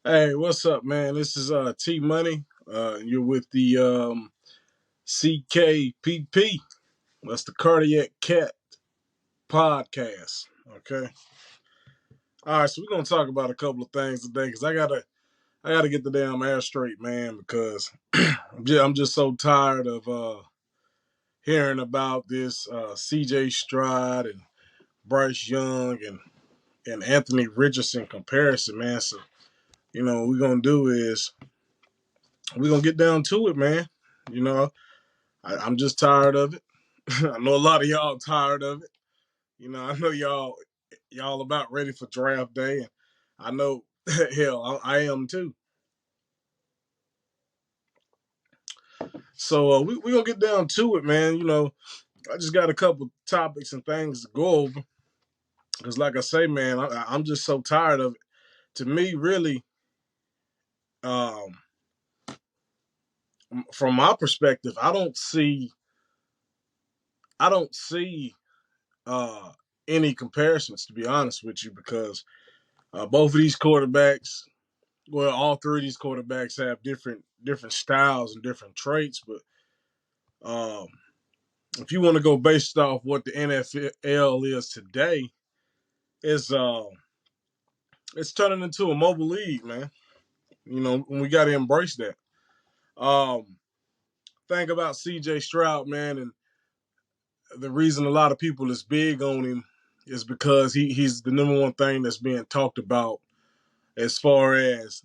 Hey, what's up, man? This is T Money. You're with the CKPP. That's the Cardiac Cat podcast. Okay. All right, so we're gonna talk about a couple of things today because I gotta get the damn air straight, man. Because I'm just so tired of hearing about this CJ Stroud and Bryce Young and Anthony Richardson comparison, man. So what we're gonna do is we're gonna get down to it, man. You know, I'm just tired of it. I know a lot of y'all tired of it. I know y'all about ready for draft day, and I know hell I am too. So we gonna get down to it, man. I just got a couple topics and things to go over because, like I say, man, I'm just so tired of it. To me, really, um, from my perspective, I don't see uh, any comparisons, to be honest with you, because both of these quarterbacks, well, all three of these quarterbacks have different styles and different traits. But um, if you want to go based off what the NFL is today, it's uh, it's turning into a mobile league, man. And we got to embrace that. Um, think about CJ Stroud, man, and the reason a lot of people is big on him is because he's the number one thing that's being talked about as far as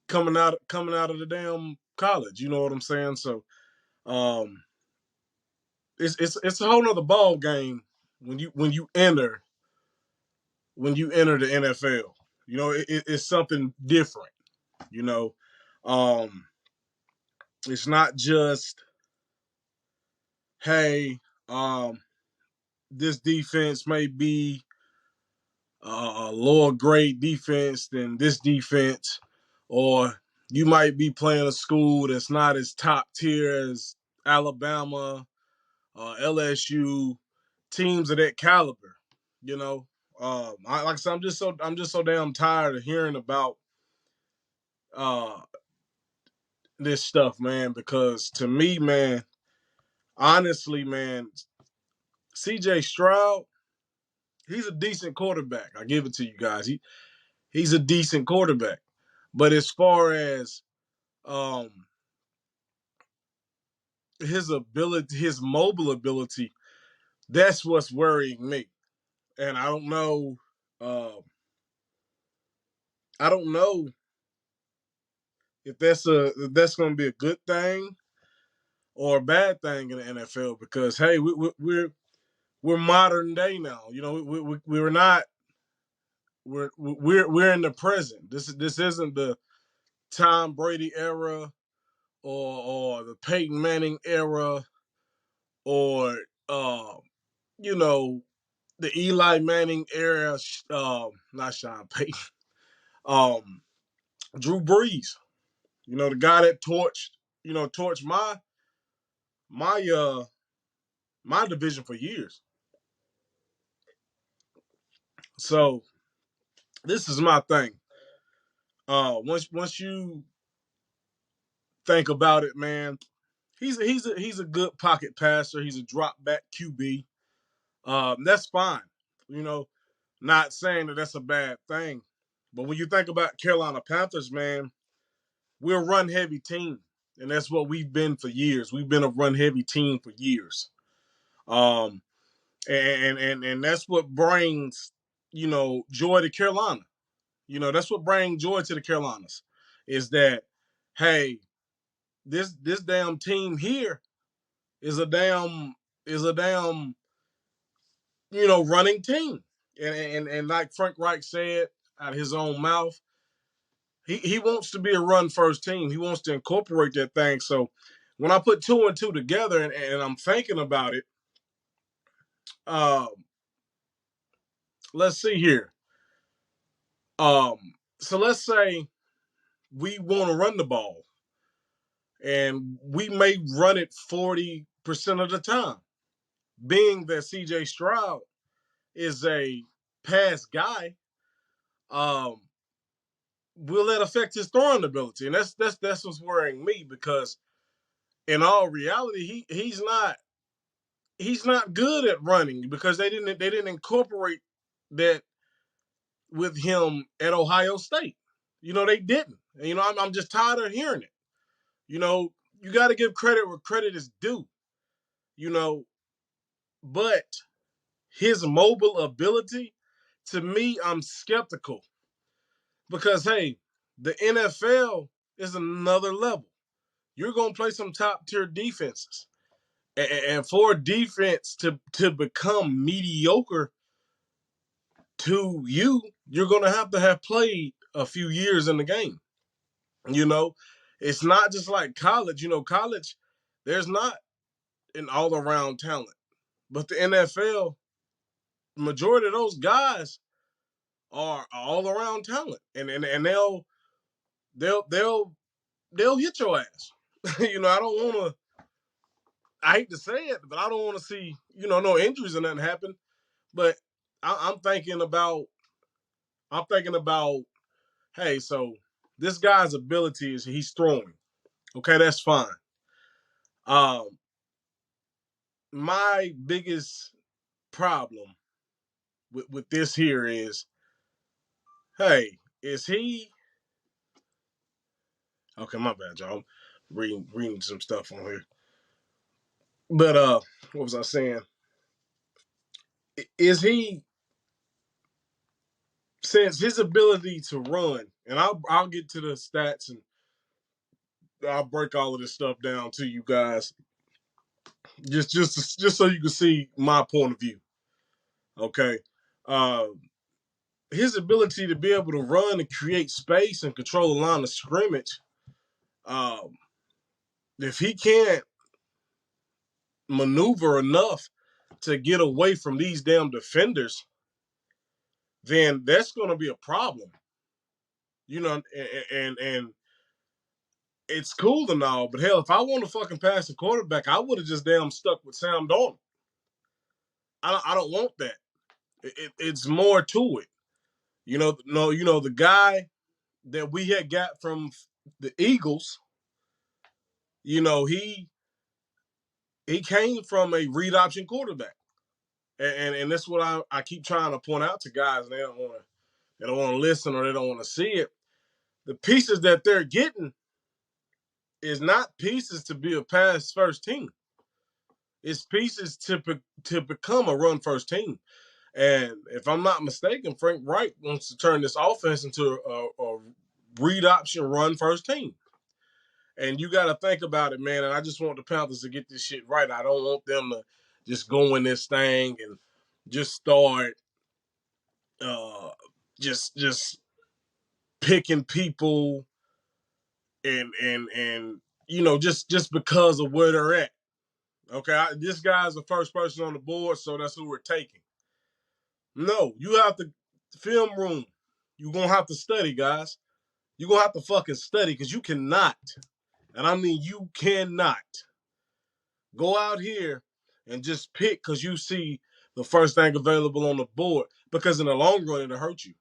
coming out of the damn college. You know what I'm saying? So um, it's a whole nother ball game when you enter the NFL. It's something different. You know, um, it's not just hey, um, this defense may be a lower grade defense than this defense, or you might be playing a school that's not as top tier as Alabama, LSU, teams of that caliber. You know, like I said, I'm just so damn tired of hearing about uh, this stuff, man. Because to me, man, honestly, man, CJ Stroud, he's a decent quarterback. I give it to you guys. He's a decent quarterback. But as far as um, his ability, his mobile ability, that's what's worrying me. And uh, I don't know if that's going to be a good thing or a bad thing in the NFL because hey, we're modern day now. We're not we're in the present. This isn't the Tom Brady era or the Peyton Manning era or uh, you know the Eli Manning era. Not Sean Payton. Um, Drew Brees. The guy that torched my my division for years. So this is my thing. Once you think about it, man, he's a good pocket passer. He's a drop back QB. That's fine. You know, not saying that that's a bad thing, but when you think about Carolina Panthers, man, we're a run heavy team, and that's what we've been for years. We've been a run heavy team for years. Um, and that's what brings joy to Carolina. That's what brings joy to the Carolinas is that hey, this damn team here is a damn running team. And like Frank Reich said out of his own mouth, he wants to be a run first team. He wants to incorporate that thing. So when I put two and two together and I'm thinking about it, uh, let's see here. So let's say we want to run the ball and we may run it 40% of the time. Being that CJ Stroud is a pass guy, um, will that affect his throwing ability? And that's what's worrying me, because in all reality, he's not good at running, because they didn't incorporate that with him at Ohio State. They didn't. I'm just tired of hearing it. You got to give credit where credit is due. You know, but his mobile ability, to me, I'm skeptical, because hey, the NFL is another level. You're gonna play some top tier defenses, and for a defense to become mediocre to you, you're gonna have to have played a few years in the game. You know, it's not just like college. College, there's not an all around talent, but the NFL, majority of those guys are all around talent, and they'll hit your ass. I don't want to. I hate to say it, but I don't want to see no injuries or nothing happen. But I'm thinking about. I'm thinking about. Hey, so this guy's ability is he's throwing. Okay, that's fine. Um, my biggest problem with this here is, hey, is he okay? My bad, y'all. I'm reading some stuff on here. But what was I saying? Is he, since his ability to run, and I'll get to the stats and I'll break all of this stuff down to you guys, just so you can see my point of view. Okay, uh, his ability to be able to run and create space and control the line of scrimmage. Um, if he can't maneuver enough to get away from these damn defenders, then that's going to be a problem. And it's cool and all, but hell, if I want to fucking pass the quarterback, I would have just damn stuck with Sam Darnold. I don't want that. It's more to it. No, the guy that we had got from the Eagles. He came from a read option quarterback, and that's what I keep trying to point out to guys. And they don't want to listen, or they don't want to see it. The pieces that they're getting is not pieces to be a pass first team. It's pieces to become a run first team. And if I'm not mistaken, Frank Wright wants to turn this offense into a read option run first team. And you got to think about it, man. And I just want the Panthers to get this shit right. I don't want them to just go in this thing and just start uh, just picking people and just because of where they're at. Okay, this guy's the first person on the board, so that's who we're taking. No, you have to film room. You're gonna have to study, guys. You're gonna have to fucking study, because you cannot, and I mean you cannot, go out here and just pick because you see the first thing available on the board, because in the long run it'll hurt you.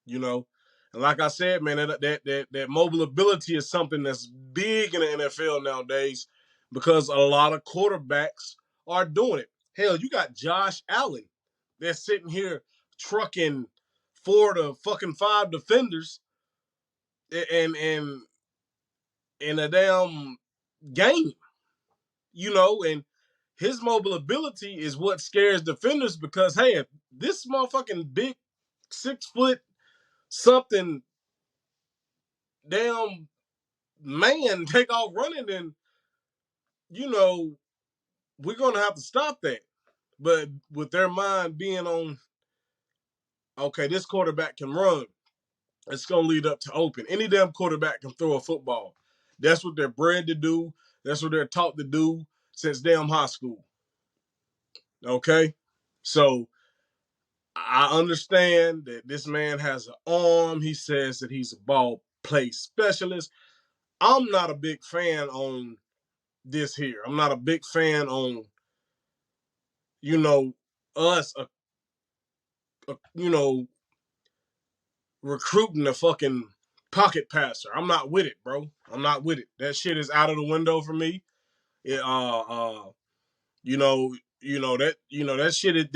You know, and like I said, man, that mobile ability is something that's big in the NFL nowadays, because a lot of quarterbacks are doing it. Hell, you got Josh Allen that's sitting here trucking 4 to 5 defenders and in a damn game, and his mobile ability is what scares defenders, because hey, if this motherfucking big 6 foot something damn man take off running, then we're gonna have to stop that. But with their mind being on, okay, this quarterback can run, it's gonna lead up to open. Any damn quarterback can throw a football. That's what they're bred to do. That's what they're taught to do since damn high school. Okay, so I understand that this man has an arm. He says that he's a ball play specialist. I'm not a big fan on this here. I'm not a big fan on, us, recruiting a fucking pocket passer. I'm not with it, bro. I'm not with it. That shit is out of the window for me. It, you know, that shit is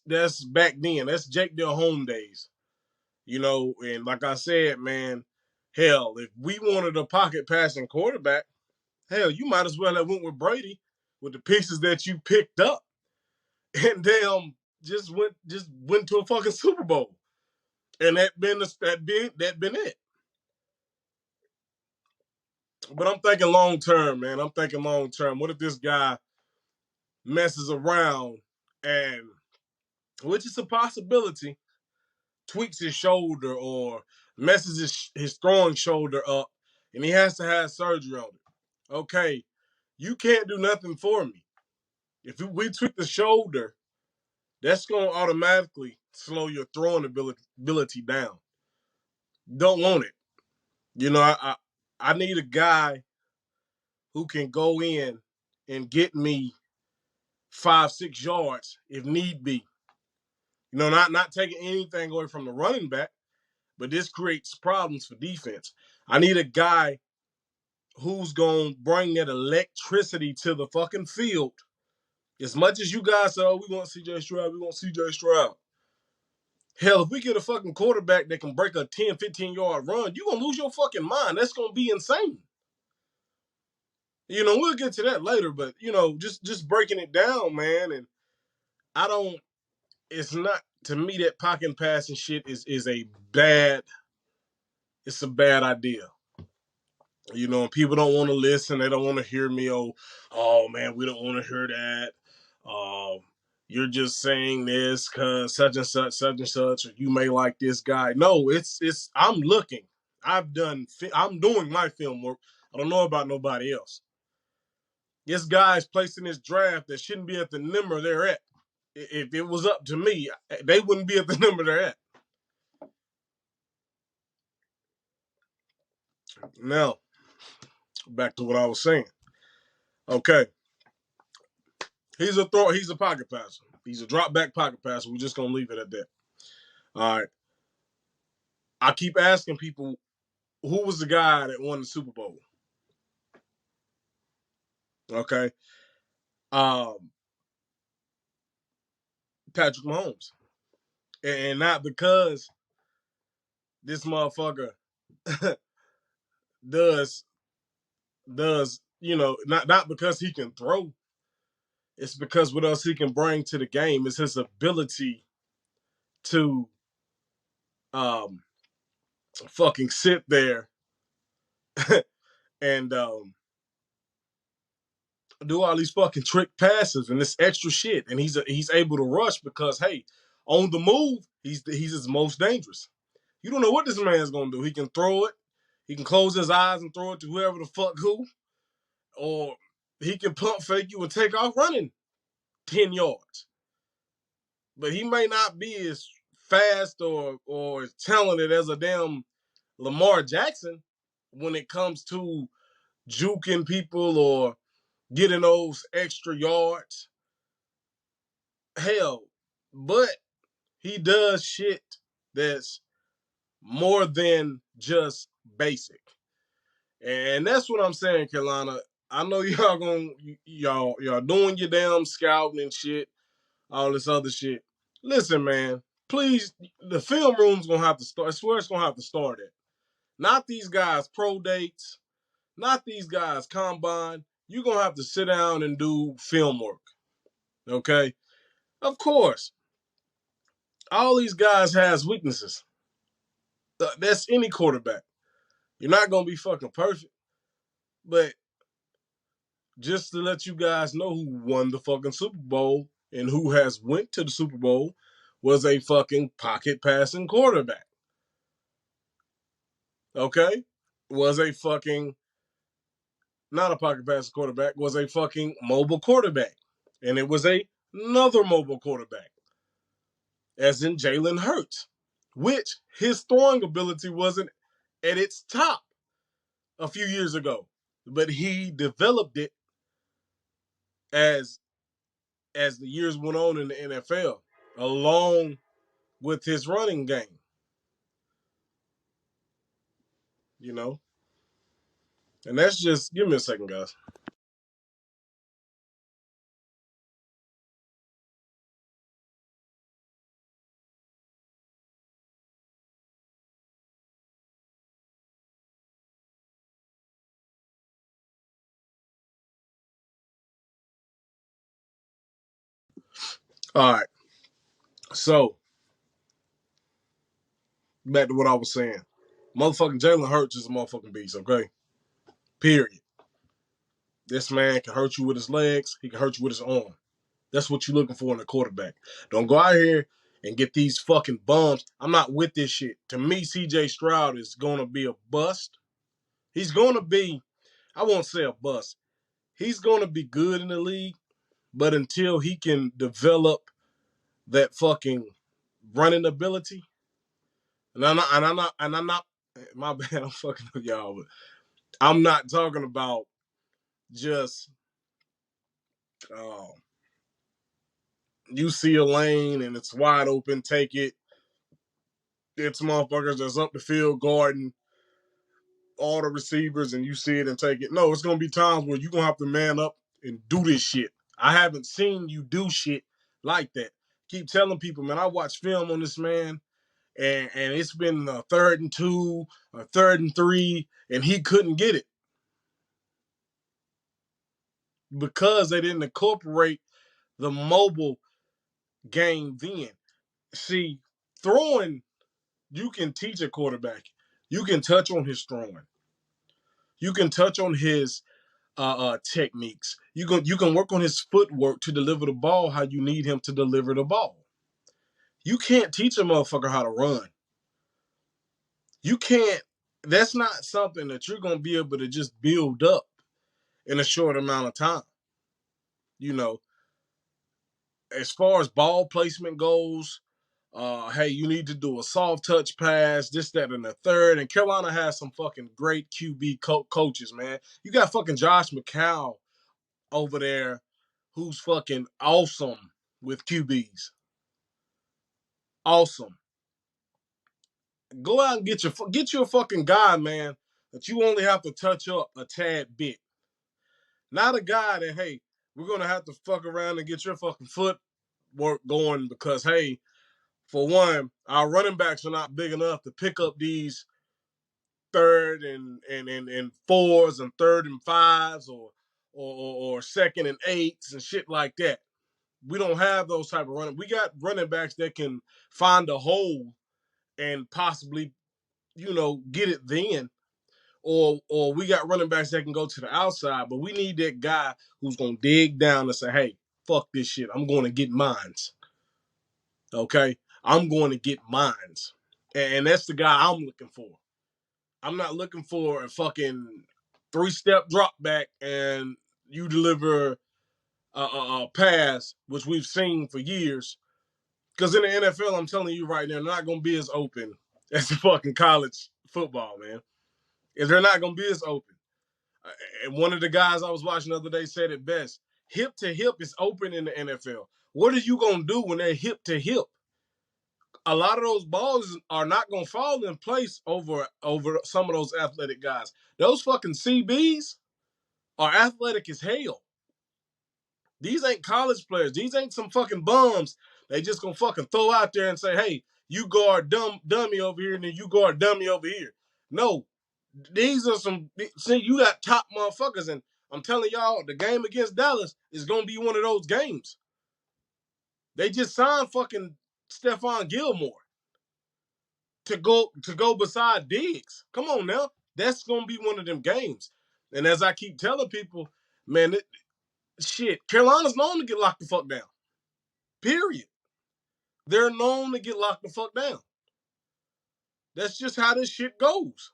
that's back then. That's Jake Del Home days. And like I said, man, hell, if we wanted a pocket passing quarterback, hell, you might as well have went with Brady with the pieces that you picked up, and damn, just went to a fucking Super Bowl, and that been it. But I'm thinking long term, man. I'm thinking long term. What if this guy messes around and, which is a possibility, tweaks his shoulder or messes his throwing shoulder up, and he has to have surgery on it? Okay, you can't do nothing for me. If we tweak the shoulder, that's going to automatically slow your throwing ability down. Don't want it. I need a guy who can go in and get me 5-6 yards if need be. Not taking anything away from the running back, but this creates problems for defense. I need a guy who's gonna bring that electricity to the fucking field. As much as you guys say, oh, we want CJ Stroud, we want CJ Stroud. Hell, if we get a fucking quarterback that can break a 10, 15-yard run, you're gonna lose your fucking mind. That's gonna be insane. We'll get to that later, but just breaking it down, man. And I don't. It's not, to me, that pocket passing shit is a bad. It's a bad idea. People don't want to listen. They don't want to hear me. Oh man, we don't want to hear that. Uh, you're just saying this because such and such, or you may like this guy. No, it's. I'm looking. I'm doing my film work. I don't know about nobody else. This guy's placed in this draft that shouldn't be at the number they're at. If it was up to me, they wouldn't be at the number they're at. Now, back to what I was saying. Okay. He's a pocket passer. He's a drop back pocket passer. We're just gonna leave it at that. All right. I keep asking people, who was the guy that won the Super Bowl? Okay. Um, Patrick Mahomes. And not because this motherfucker does not because he can throw. It's because what else he can bring to the game is his ability to fucking sit there and do all these fucking trick passes and this extra shit, and he's able to rush because, hey, on the move, he's his most dangerous. You don't know what this man's gonna do. He can throw it, he can close his eyes and throw it to whoever the fuck who, or he can pump fake you and take off running 10 yards. But he may not be as fast or as talented as a damn Lamar Jackson when it comes to juking people or getting those extra yards. Hell, but he does shit that's more than just basic. And that's what I'm saying, Carolina. I know y'all doing your damn scouting and shit, all this other shit. Listen, man, please, the film room's gonna have to start. I swear it's gonna have to start it. Not these guys pro dates, not these guys combine. You're gonna have to sit down and do film work. Okay? Of course. All these guys has weaknesses. That's any quarterback. You're not gonna be fucking perfect, but just to let you guys know who won the fucking Super Bowl and who has went to the Super Bowl was a fucking pocket passing quarterback. Okay? Was a fucking not a pocket passing quarterback, was a fucking mobile quarterback. And it was another mobile quarterback, as in Jalen Hurts, which his throwing ability wasn't at its top a few years ago. But he developed it as the years went on in the NFL, along with his running game. you know? And that's just, give me a second, guys. All right. So, back to what I was saying. Motherfucking Jalen Hurts is a motherfucking beast, okay? Period. This man can hurt you with his legs. He can hurt you with his arm. That's what you're looking for in a quarterback. Don't go out here and get these fucking bums. I'm not with this shit. To me, CJ Stroud is going to be a bust. He's going to be, I won't say a bust. He's going to be good in the league, but until he can develop that fucking running ability, and I'm not, my bad, I'm fucking with y'all, but I'm not talking about just uh, you see a lane and it's wide open, take it. It's motherfuckers that's up the field guarding all the receivers and you see it and take it. No, it's gonna be times where you're gonna have to man up and do this shit. I haven't seen you do shit like that. Keep telling people, man, I watch film on this man, and it's been a 3rd and 2, a 3rd and 3, and he couldn't get it because they didn't incorporate the mobile game then. See, throwing, you can teach a quarterback. You can touch on his throwing. You can touch on his techniques. You can work on his footwork to deliver the ball how you need him to deliver the ball. You can't teach a motherfucker how to run. You can't. That's not something that you're gonna be able to just build up in a short amount of time. You know, as far as ball placement goes, hey, you need to do a soft touch pass, this, that, and the third. And Carolina has some fucking great QB coaches, man. You got fucking Josh McCown over there who's fucking awesome with QBs. Awesome. Go out and get you a fucking guy, man, that you only have to touch up a tad bit. Not a guy that, hey, we're gonna have to fuck around and get your fucking footwork going because, hey, for one, our running backs are not big enough to pick up these 3rd and 4s and 3rd and 5s or 2nd and 8s and shit like that. We don't have those type of running. We got running backs that can find a hole and possibly, get it then. Or we got running backs that can go to the outside, but we need that guy who's gonna dig down and say, hey, fuck this shit. I'm gonna get mines. Okay? I'm going to get mines. And that's the guy I'm looking for. I'm not looking for a fucking 3-step drop back and you deliver a pass, which we've seen for years. Because in the NFL, I'm telling you right now, they're not going to be as open as the fucking college football, man. If they're not going to be as open. And one of the guys I was watching the other day said it best. Hip to hip is open in the NFL. What are you going to do when they're hip to hip? A lot of those balls are not going to fall in place over some of those athletic guys. Those fucking CBs are athletic as hell. These ain't college players. These ain't some fucking bums. They just gonna fucking throw out there and say, hey, you guard dummy over here and then you guard dummy over here. No, these are some, see, you got top motherfuckers, and I'm telling y'all, the game against Dallas is gonna be one of those games. They just signed fucking Stephon Gilmore to go beside Diggs. Come on now. That's gonna be one of them games. And as I keep telling people, man, shit, Carolina's known to get locked the fuck down. Period. They're known to get locked the fuck down. That's just how this shit goes.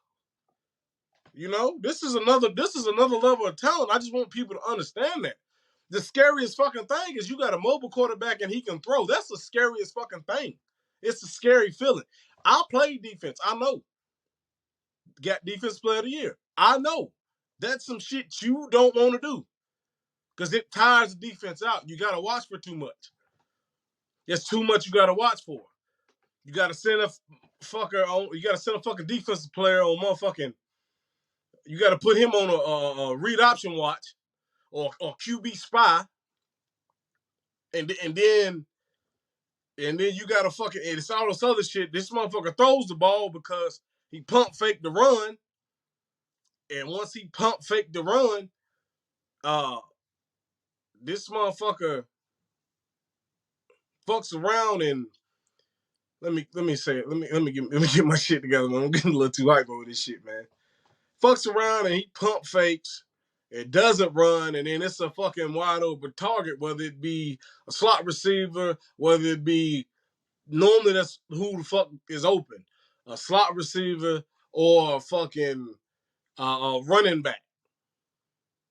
This is another level of talent. I just want people to understand that. The scariest fucking thing is you got a mobile quarterback and he can throw. That's the scariest fucking thing. It's a scary feeling. I played defense. I know. Got defense player of the year. I know. That's some shit you don't want to do. Because it tires the defense out. You got to watch for too much. It's too much you got to watch for. You got to send a fucking defensive player on motherfucking You got to put him on a read option watch or QB spy, and then you got to fucking, and it's all this other shit. This motherfucker throws the ball because he pump faked the run, and once he pump faked the run, this motherfucker fucks around and let me say it. Let me get my shit together, man. I'm getting a little too hype over this shit, man. Fucks around and he pump fakes. It doesn't run, and then it's a fucking wide open target, whether it be a slot receiver, whether it be normally that's who the fuck is open, a slot receiver or a fucking running back.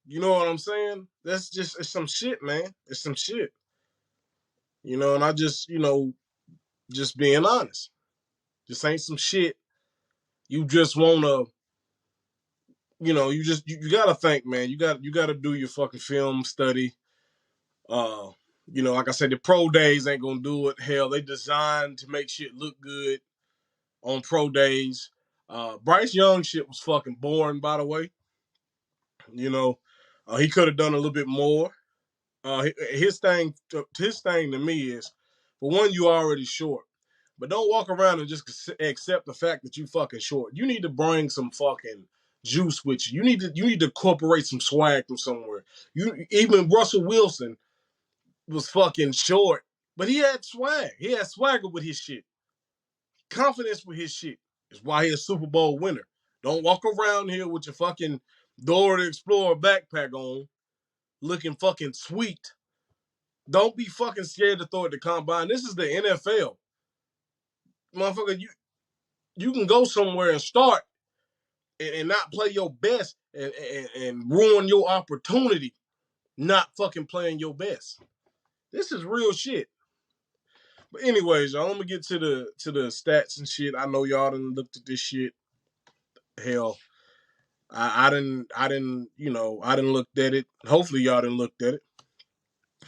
You know what I'm saying? That's just it's some shit, man. It's some shit. And I just just being honest. This ain't some shit. You just wanna, you gotta think, man. You gotta do your fucking film study. Uh, like I said, the pro days ain't gonna do it. Hell, they designed to make shit look good on pro days. Bryce Young shit was fucking boring, by the way. He could have done a little bit more. His thing to me is, for one, you already short. But don't walk around and just accept the fact that you fucking short. You need to bring some fucking juice with you. You need to incorporate some swag from somewhere. Even Russell Wilson was fucking short, but he had swag. He had swagger with his shit. Confidence with his shit. Is why he's a Super Bowl winner. Don't walk around here with your fucking Dora the Explorer backpack on, looking fucking sweet. Don't be fucking scared to throw it to combine. This is the NFL. Motherfucker, you can go somewhere and start and not play your best and ruin your opportunity not fucking playing your best. This is real shit. But anyways, y'all, let me get to the stats and shit. I know y'all done looked at this shit. Hell, I didn't look at it. Hopefully y'all didn't look at it.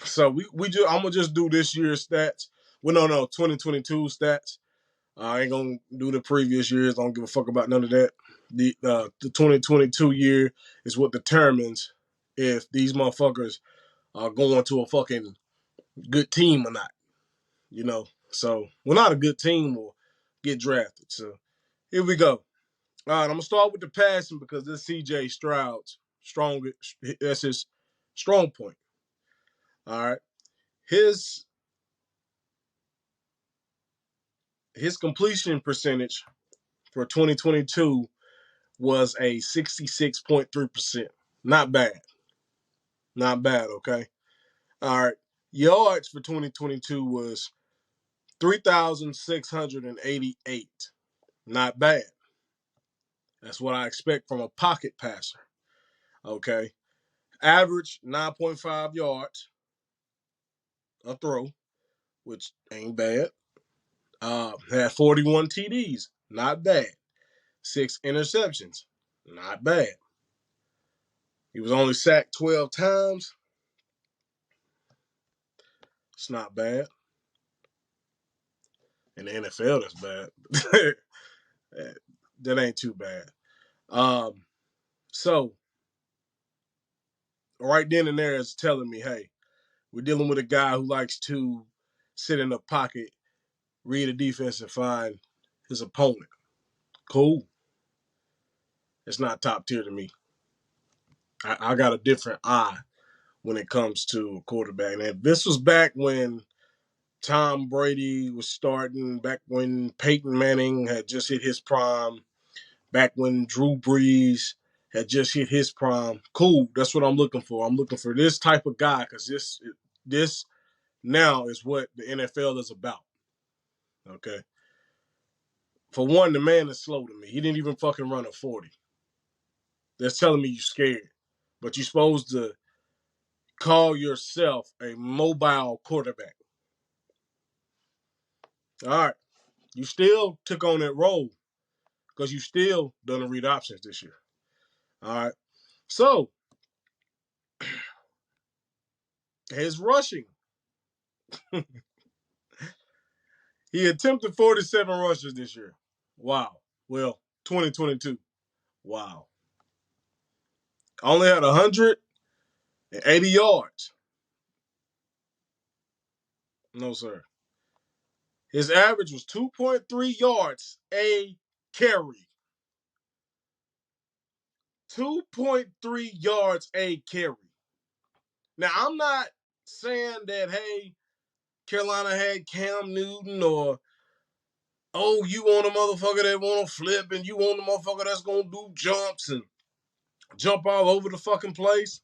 So I'm gonna just do this year's stats. Well, no, 2022 stats. I ain't gonna do the previous years. I don't give a fuck about none of that. The 2022 year is what determines if these motherfuckers are going to a fucking good team or not. So we're not a good team will get drafted. So here we go. All right, I'm gonna start with the passing because this CJ Stroud's strongest. That's his strong point. All right, his completion percentage for 2022 was a 66.3%. Not bad. Not bad, okay? All right. Yards for 2022 was 3,688. Not bad. That's what I expect from a pocket passer, okay? Average 9.5 yards a throw, which ain't bad. Had 41 TDs. Not bad. 6 interceptions. Not bad. He was only sacked 12 times. It's not bad. In the NFL, that's bad. That ain't too bad. So right then and there is telling me, hey, we're dealing with a guy who likes to sit in the pocket, read a defense, and find his opponent. Cool. It's not top tier to me. I got a different eye when it comes to a quarterback. And this was back when Tom Brady was starting, back when Peyton Manning had just hit his prime, back when Drew Brees had just hit his prime. Cool, that's what I'm looking for. I'm looking for this type of guy because this now is what the NFL is about. Okay. For one, the man is slow to me. He didn't even fucking run a 40. That's telling me you're scared. But you're supposed to call yourself a mobile quarterback. All right. You still took on that role because you still done the read options this year. All right. So, his rushing. He attempted 47 rushes this year. Wow. Well, 2022. Wow. Only had 180 yards. No, sir. His average was 2.3 yards a carry. 2.3 yards a carry. Now, I'm not saying that, hey, Carolina had Cam Newton or, oh, you want a motherfucker that want to flip and you want a motherfucker that's going to do jumps and jump all over the fucking place.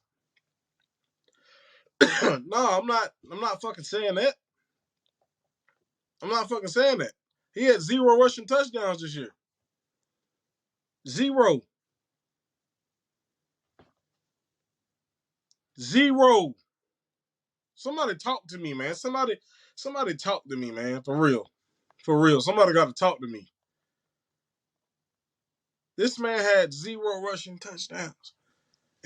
No, I'm not fucking saying that. I'm not fucking saying that. He had 0 rushing touchdowns this year. 0. 0. Somebody talk to me, man. Somebody talk to me, man. For real. For real. Somebody got to talk to me. This man had 0 rushing touchdowns.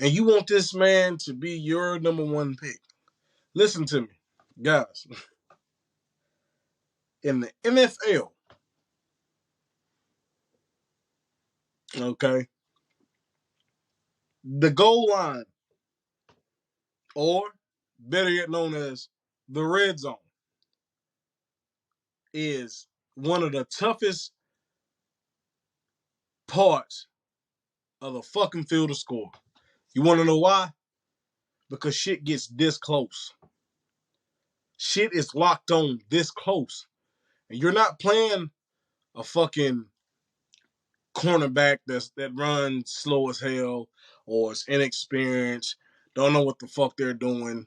And you want this man to be your number 1 pick. Listen to me, guys. In the NFL, okay, the goal line, or better yet known as the red zone, is one of the toughest parts of the fucking field to score. You want to know why? Because shit gets this close. Shit is locked on this close. And you're not playing a fucking cornerback that runs slow as hell or is inexperienced, don't know what the fuck they're doing.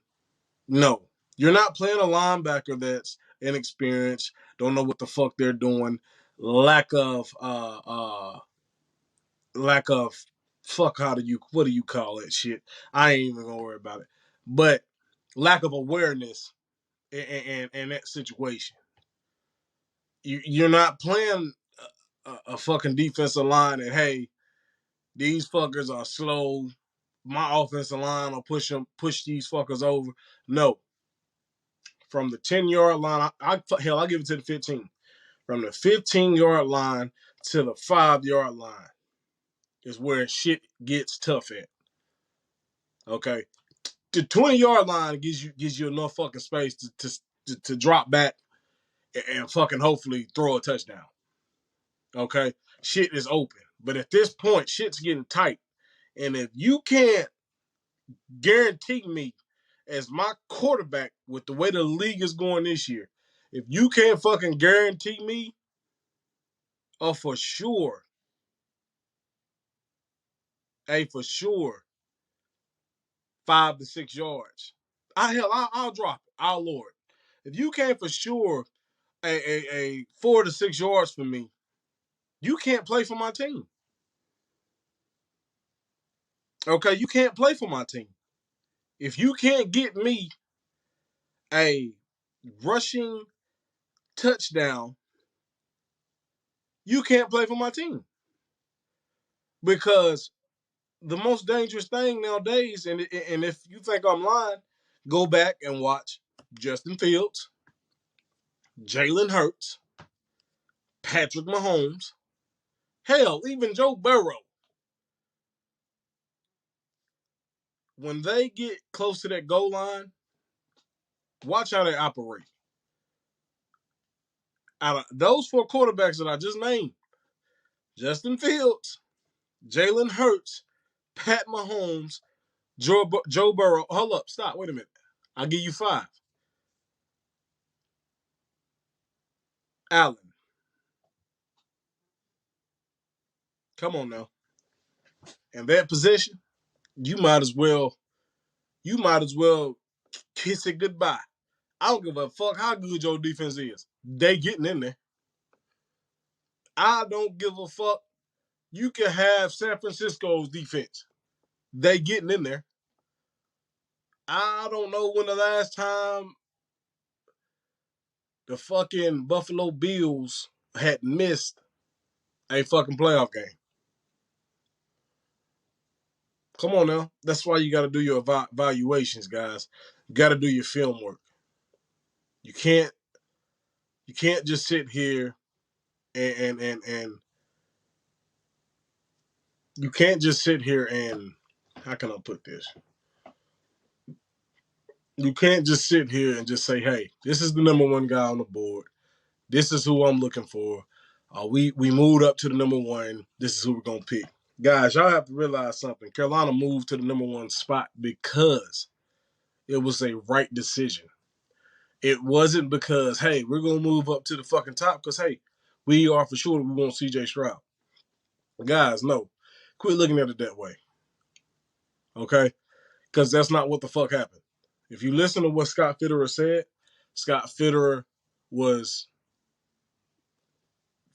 No. You're not playing a linebacker that's inexperienced, don't know what the fuck they're doing, lack of fuck, what do you call that shit? I ain't even gonna worry about it. But lack of awareness in that situation. You're not playing a fucking defensive line and, hey, these fuckers are slow. My offensive line will push these fuckers over. No. From the 10-yard line, hell, I'll give it to the 15. From the 15-yard line to the 5-yard line is where shit gets tough at. Okay. The 20-yard line gives you enough fucking space to drop back and fucking hopefully throw a touchdown. Okay. Shit is open. But at this point, shit's getting tight. And if you can't guarantee me as my quarterback with the way the league is going this year, if you can't fucking guarantee me, for sure, for sure, 5 to 6 yards. I'll drop it. I'll lower it. If you can't for sure a 4 to 6 yards for me, you can't play for my team. Okay, you can't play for my team. If you can't get me a rushing touchdown, you can't play for my team. Because the most dangerous thing nowadays, and if you think I'm lying, go back and watch Justin Fields, Jalen Hurts, Patrick Mahomes, hell, even Joe Burrow. When they get close to that goal line, watch how they operate. Out of those 4 quarterbacks that I just named, Justin Fields, Jalen Hurts, Pat Mahomes, Joe Burrow. Hold up, stop, wait a minute. I'll give you 5. Allen. Come on now. In that position, you might as well kiss it goodbye. I don't give a fuck how good your defense is. They getting in there. I don't give a fuck. You can have San Francisco's defense. They getting in there. I don't know when the last time the fucking Buffalo Bills had missed a fucking playoff game. Come on now. That's why you got to do your evaluations, guys. You got to do your film work. You can't just sit here and you can't just sit here and how can I put this? You can't just sit here and just say, hey, this is the number one guy on the board. This is who I'm looking for. We moved up to the number one. This is who we're going to pick. Guys, y'all have to realize something. Carolina moved to the number one spot because it was a right decision. It wasn't because, hey, we're going to move up to the fucking top because, hey, we are for sure we want CJ Stroud. Guys, no. Quit looking at it that way. Okay? Because that's not what the fuck happened. If you listen to what Scott Fitterer said, Scott Fitterer was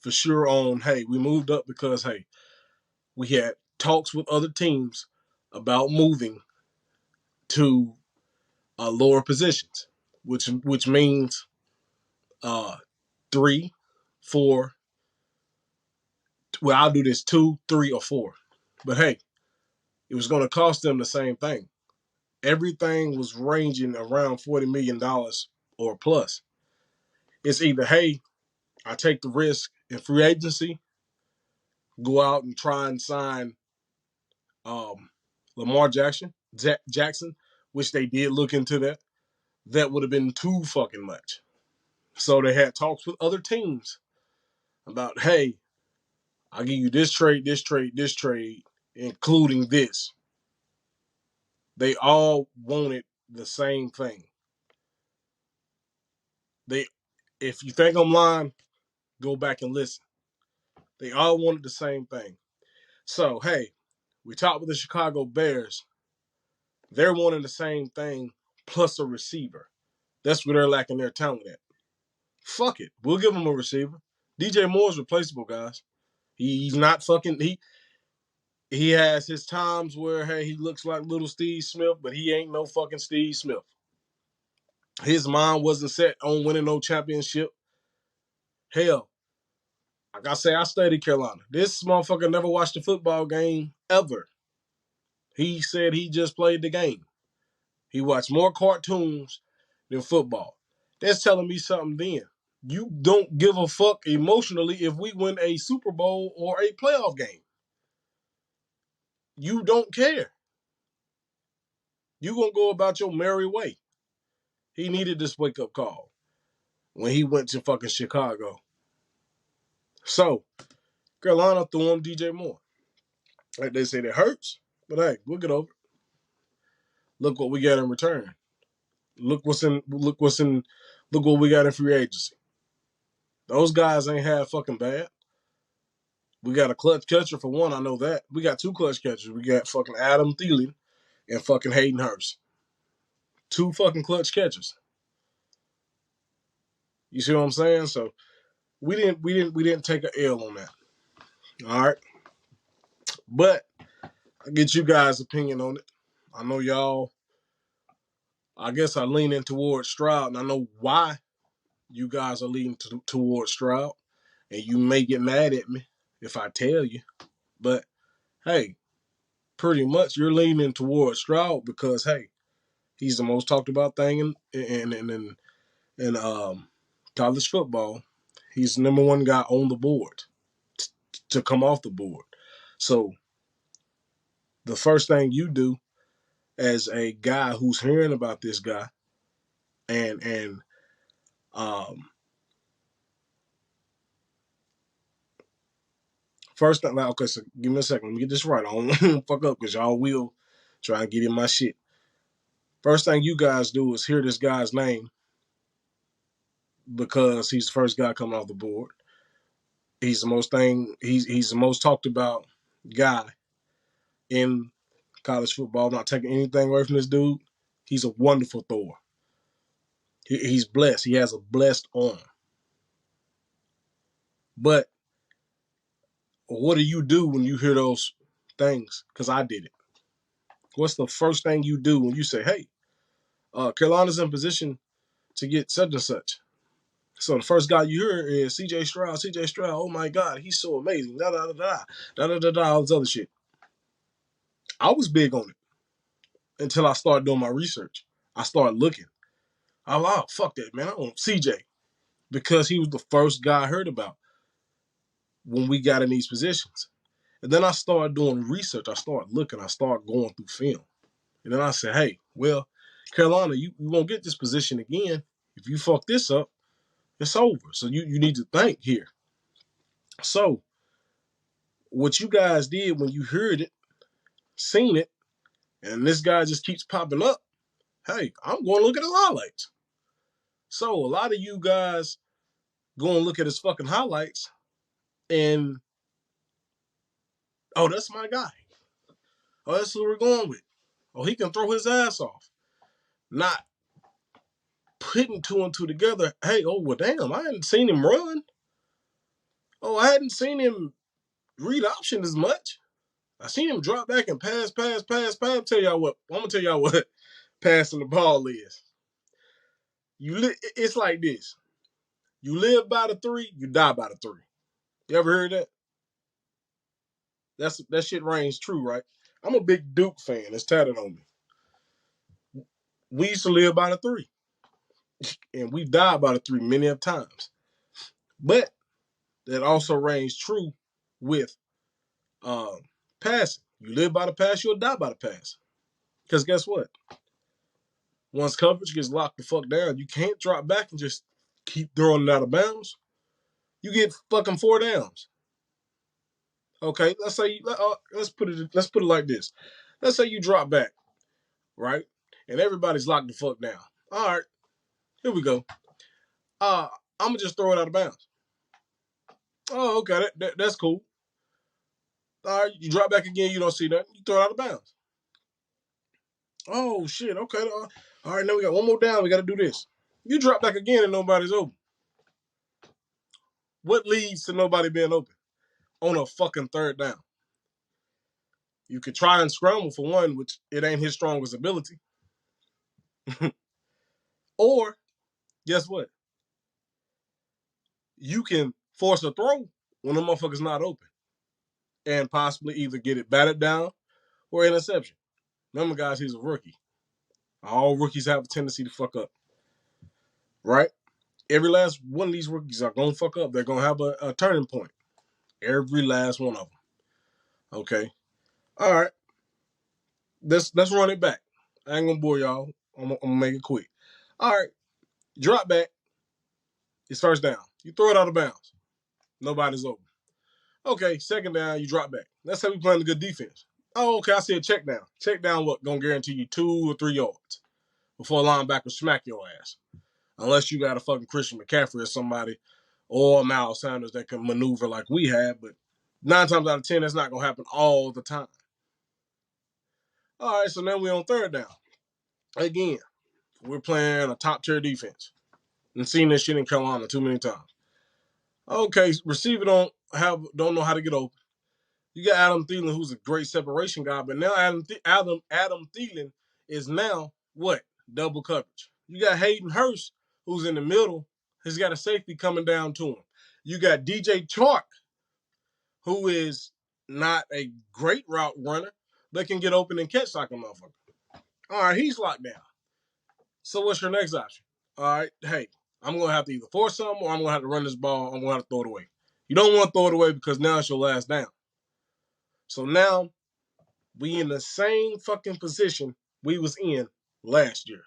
for sure on, hey, we moved up because, hey, we had talks with other teams about moving to lower positions, which means 3, 4. Well, I'll do this 2, 3, or 4. But hey, it was going to cost them the same thing. Everything was ranging around $40 million or plus. It's either, hey, I take the risk in free agency, go out and try and sign Lamar Jackson, which they did look into that. That would have been too fucking much. So they had talks with other teams about, hey, I'll give you this trade, including this. They all wanted the same thing. If you think I'm lying, go back and listen. They all wanted the same thing. So, hey, we talked with the Chicago Bears. They're wanting the same thing plus a receiver. That's where they're lacking their talent at. Fuck it. We'll give them a receiver. DJ Moore's replaceable, guys. He's not fucking... He has his times where, hey, he looks like little Steve Smith, but he ain't no fucking Steve Smith. His mind wasn't set on winning no championship. Hell, like I say, I studied Carolina. This motherfucker never watched a football game ever. He said he just played the game. He watched more cartoons than football. That's telling me something then. You don't give a fuck emotionally if we win a Super Bowl or a playoff game. You don't care. You gonna go about your merry way. He needed this wake-up call when he went to fucking Chicago. So, Carolina threw him DJ Moore. Like they said, it hurts, but hey, we'll get over it. Look what we got in return. Look what we got in free agency. Those guys ain't half fucking bad. We got a clutch catcher for one, I know that. We got 2 clutch catchers. We got fucking Adam Thielen and fucking Hayden Hurst. 2 fucking clutch catchers. You see what I'm saying? So we didn't take an L on that. All right. But I get you guys' opinion on it. I know y'all, I guess I lean in towards Stroud, and I know why you guys are leaning towards Stroud, and you may get mad at me if I tell you, but hey, pretty much you're leaning towards Stroud because, hey, he's the most talked about thing in college football. He's the number one guy on the board to come off the board. So the first thing you do as a guy who's hearing about this guy and first thing, okay, so give me a second. Let me get this right. I don't want to fuck up because y'all will try and get in my shit. First thing you guys do is hear this guy's name because he's the first guy coming off the board. He's the most talked about guy in college football. I'm not taking anything away from this dude. He's a wonderful thrower. He's blessed. He has a blessed arm. But what do you do when you hear those things? Because I did it. What's the first thing you do when you say, hey, Carolina's in position to get such and such? So the first guy you hear is CJ Stroud. CJ Stroud, oh my God, he's so amazing. Da da da da da da da da. All this other shit. I was big on it until I started doing my research. I started looking. I'm like, oh, fuck that, man. I want CJ because he was the first guy I heard about when we got in these positions. And then I started doing research. I started looking. I started going through film. And then I said, hey, well, Carolina, you won't get this position again. If you fuck this up, it's over. So you need to think here. So what you guys did when you heard it, seen it, and this guy just keeps popping up, hey, I'm going to look at his highlights. So a lot of you guys go and look at his fucking highlights and, oh, that's my guy. Oh, that's who we're going with. Oh, he can throw his ass off. Not putting two and two together. Hey, oh, well, damn, I hadn't seen him run. Oh, I hadn't seen him read option as much. I seen him drop back and pass. I'm gonna tell y'all what passing the ball is. It's like this. You live by the three, you die by the three. You ever heard that? That shit rings true, right? I'm a big Duke fan. It's tatted on me. We used to live by the three, and we've died by the three many of times. But that also rings true with passing. You live by the pass, you'll die by the pass. Because guess what? Once coverage gets locked the fuck down, you can't drop back and just keep throwing it out of bounds. You get fucking 4 downs. Okay, let's put it like this. Let's say you drop back, right? And everybody's locked the fuck down. All right, here we go. I'm gonna just throw it out of bounds. Oh, okay, that's cool. All right, you drop back again, you don't see nothing, you throw it out of bounds. Oh shit, okay. All right, now we got one more down. We got to do this. You drop back again and nobody's open. What leads to nobody being open on a fucking third down? You could try and scramble for one, which it ain't his strongest ability. Or, guess what? You can force a throw when the motherfucker's not open and possibly either get it batted down or interception. Remember, guys, he's a rookie. All rookies have a tendency to fuck up, right? Every last one of these rookies are going to fuck up. They're going to have a turning point. Every last one of them. Okay? All right. Let's run it back. I ain't going to bore y'all. I'm going to make it quick. All right. Drop back. It's first down. You throw it out of bounds. Nobody's open. Okay, second down, you drop back. Let's say we playing a good defense. Oh, okay, I see a check down. Check down what? Gonna guarantee you 2 or 3 yards before a linebacker smack your ass. Unless you got a fucking Christian McCaffrey or somebody or Miles Sanders that can maneuver like we have, but 9 times out of 10, that's not gonna happen all the time. All right, so now we're on third down. Again, we're playing a top-tier defense. And seen this shit in Carolina too many times. Okay, receiver don't know how to get open. You got Adam Thielen, who's a great separation guy, but now Adam Thielen is now what? Double coverage. You got Hayden Hurst, who's in the middle. He's got a safety coming down to him. You got DJ Chark, who is not a great route runner, but can get open and catch like a motherfucker. All right, he's locked down. So what's your next option? All right, hey, I'm going to have to either force something or I'm going to have to run this ball. I'm going to have to throw it away. You don't want to throw it away because now it's your last down. So now we in the same fucking position we was in last year.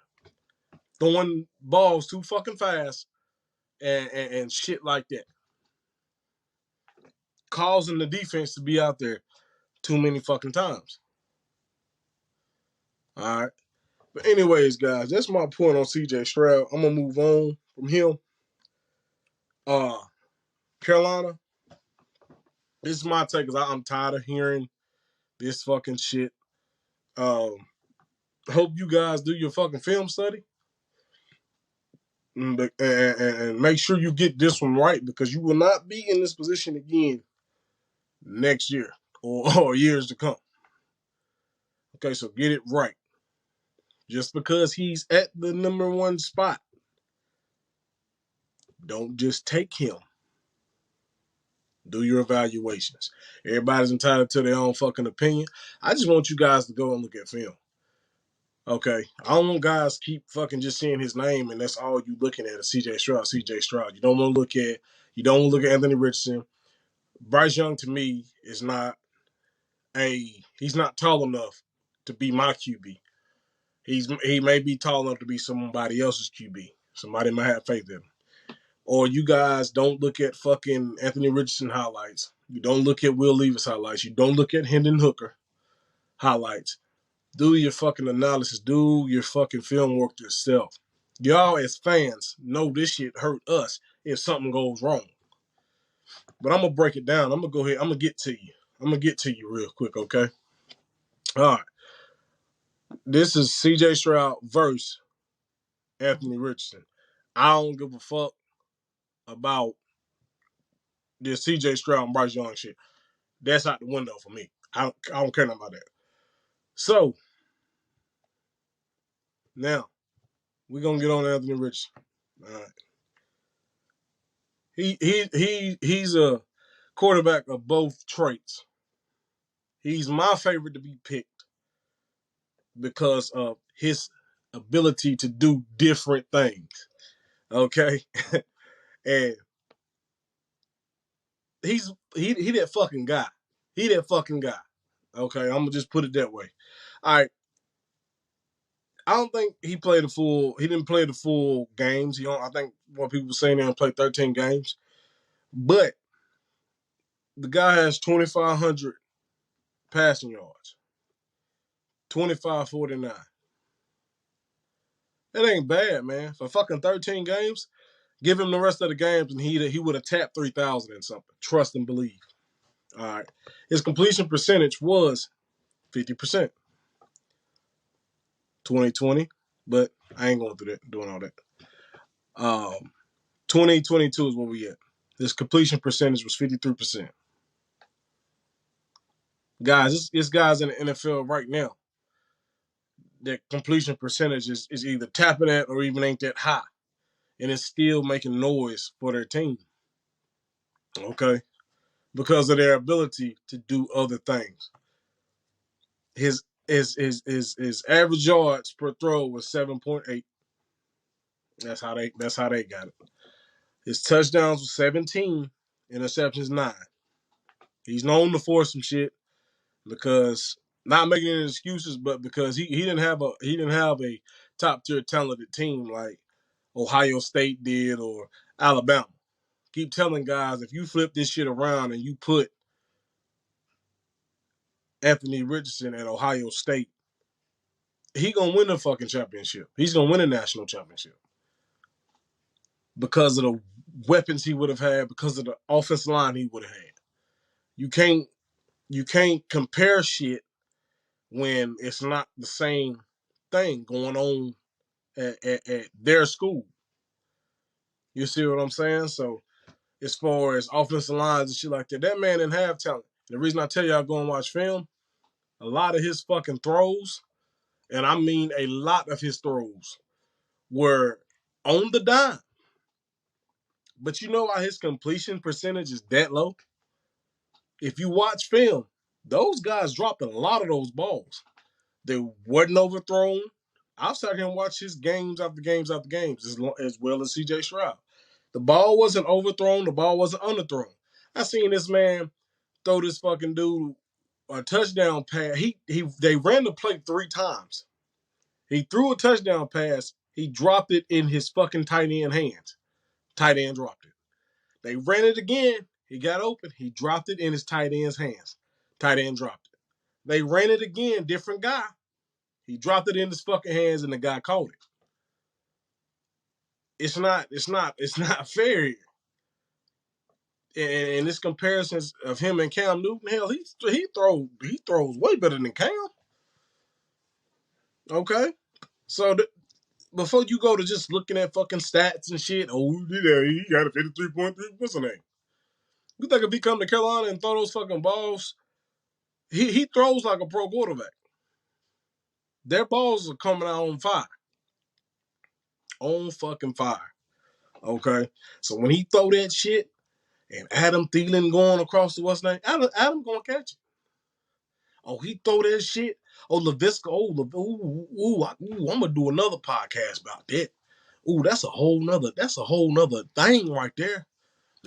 Throwing balls too fucking fast and shit like that. Causing the defense to be out there too many fucking times. All right. But anyways, guys, that's my point on CJ Stroud. I'm going to move on from him. Carolina, this is my take because I'm tired of hearing this fucking shit. Hope you guys do your fucking film study. And make sure you get this one right because you will not be in this position again next year or years to come. Okay, so get it right. Just because he's at the number 1 spot, don't just take him. Do your evaluations. Everybody's entitled to their own fucking opinion. I just want you guys to go and look at film. Okay, I don't want guys keep fucking just seeing his name and that's all you looking at is CJ Stroud. You don't want to look at Anthony Richardson. Bryce Young to me is not he's not tall enough to be my QB. He may be tall enough to be somebody else's QB. Somebody might have faith in him. Or you guys don't look at fucking Anthony Richardson highlights. You don't look at Will Levis highlights. You don't look at Hendon Hooker highlights. Do your fucking analysis. Do your fucking film work yourself. Y'all as fans know this shit hurt us if something goes wrong. But I'm going to break it down. I'm going to go ahead. I'm going to get to you. I'm going to get to you real quick, okay? All right. This is CJ Stroud versus Anthony Richardson. I don't give a fuck about this CJ Stroud and Bryce Young shit. That's out the window for me. I don't care nothing about that. So, now, we're going to get on Anthony Richardson. All right. He's a quarterback of both traits. He's my favorite to be picked because of his ability to do different things. Okay? And he that fucking guy. He that fucking guy. Okay, I'm gonna just put it that way. All right. I don't think he didn't play the full games. I think what people were saying, he played 13 games. But the guy has 2,500 passing yards. 2,549. That ain't bad, man. For fucking 13 games, give him the rest of the games and he would have tapped 3,000 and something. Trust and believe. All right. His completion percentage was 50%. 2020, but I ain't going through that, doing all that. 2022 is where we at. His completion percentage was 53%. Guys, it's guys in the NFL right now that completion percentage is either tapping at or even ain't that high. And it's still making noise for their team. Okay? Because of their ability to do other things. His average yards per throw was 7.8. That's how they got it. His touchdowns was 17, interceptions 9. He's known to force some shit because not making any excuses, but because he didn't have a top tier talented team like Ohio State did or Alabama. Keep telling guys, if you flip this shit around and you put Anthony Richardson at Ohio State, he gonna win the fucking championship. He's gonna win a national championship because of the weapons he would have had, because of the offensive line he would have had. You can't compare shit when it's not the same thing going on at their school. You see what I'm saying? So as far as offensive lines and shit like that, that man didn't have talent. The reason I tell y'all go and watch film, a lot of his fucking throws, and I mean a lot of his throws, were on the dime. But you know why his completion percentage is that low? If you watch film, those guys dropped a lot of those balls. They wasn't overthrown. I've sat here and watched his games after games after games, as well as CJ Stroud. The ball wasn't overthrown. The ball wasn't underthrown. I seen this man throw this fucking dude a touchdown pass. They ran the play 3 times. He threw a touchdown pass. He dropped it in his fucking tight end hands. Tight end dropped it. They ran it again. He got open. He dropped it in his tight end's hands. Tight end dropped it. They ran it again. Different guy. He dropped it in his fucking hands and the guy caught it. It's not fair. And this comparisons of him and Cam Newton, hell, he throws way better than Cam. Okay, so before you go to just looking at fucking stats and shit, he got a 53.3. What's the name? You think if he come to Carolina and throw those fucking balls, he throws like a pro quarterback. Their balls are coming out on fire. On fucking fire. Okay? So when he throw that shit and Adam Thielen going across the what's name, Adam gonna catch it. Oh, he throw that shit. Oh, LaVisca. I'm gonna do another podcast about that. Ooh, that's a whole nother thing right there.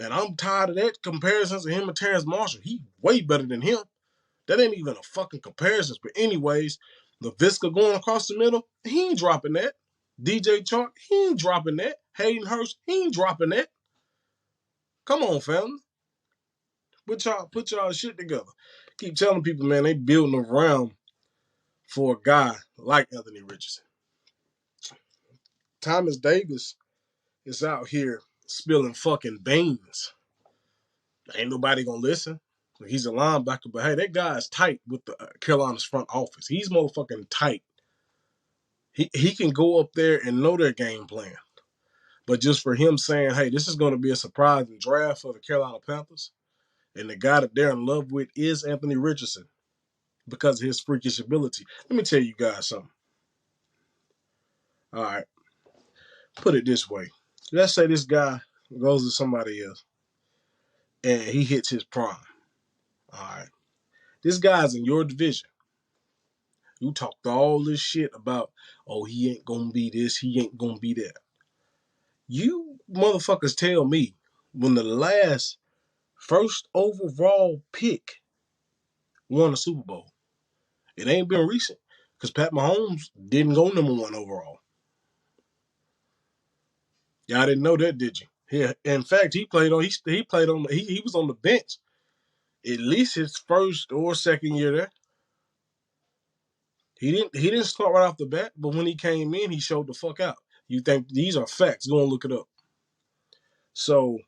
And I'm tired of that comparisons of him and Terrence Marshall. He way better than him. That ain't even a fucking comparison. But anyways, LaVisca going across the middle, he ain't dropping that. DJ Chark, he ain't dropping that. Hayden Hurst, he ain't dropping that. Come on, fam. Put y'all shit together. Keep telling people, man, they building around for a guy like Anthony Richardson. Thomas Davis is out here spilling fucking beans. Ain't nobody gonna listen. He's a linebacker, but hey, that guy is tight with the Carolina's front office. He's motherfucking tight. He can go up there and know their game plan. But just for him saying, hey, this is going to be a surprising draft for the Carolina Panthers, and the guy that they're in love with is Anthony Richardson because of his freakish ability. Let me tell you guys something. All right. Put it this way. Let's say this guy goes to somebody else and he hits his prime. All right. This guy's in your division. You talked all this shit about, oh, he ain't going to be this, he ain't going to be that. You motherfuckers tell me when the last first overall pick won a Super Bowl. It ain't been recent because Pat Mahomes didn't go number one overall. Y'all didn't know that, did you? Yeah. In fact, he was on the bench at least his first or second year there. He didn't start right off the bat, but when he came in, he showed the fuck out. You think these are facts? Go and look it up. So,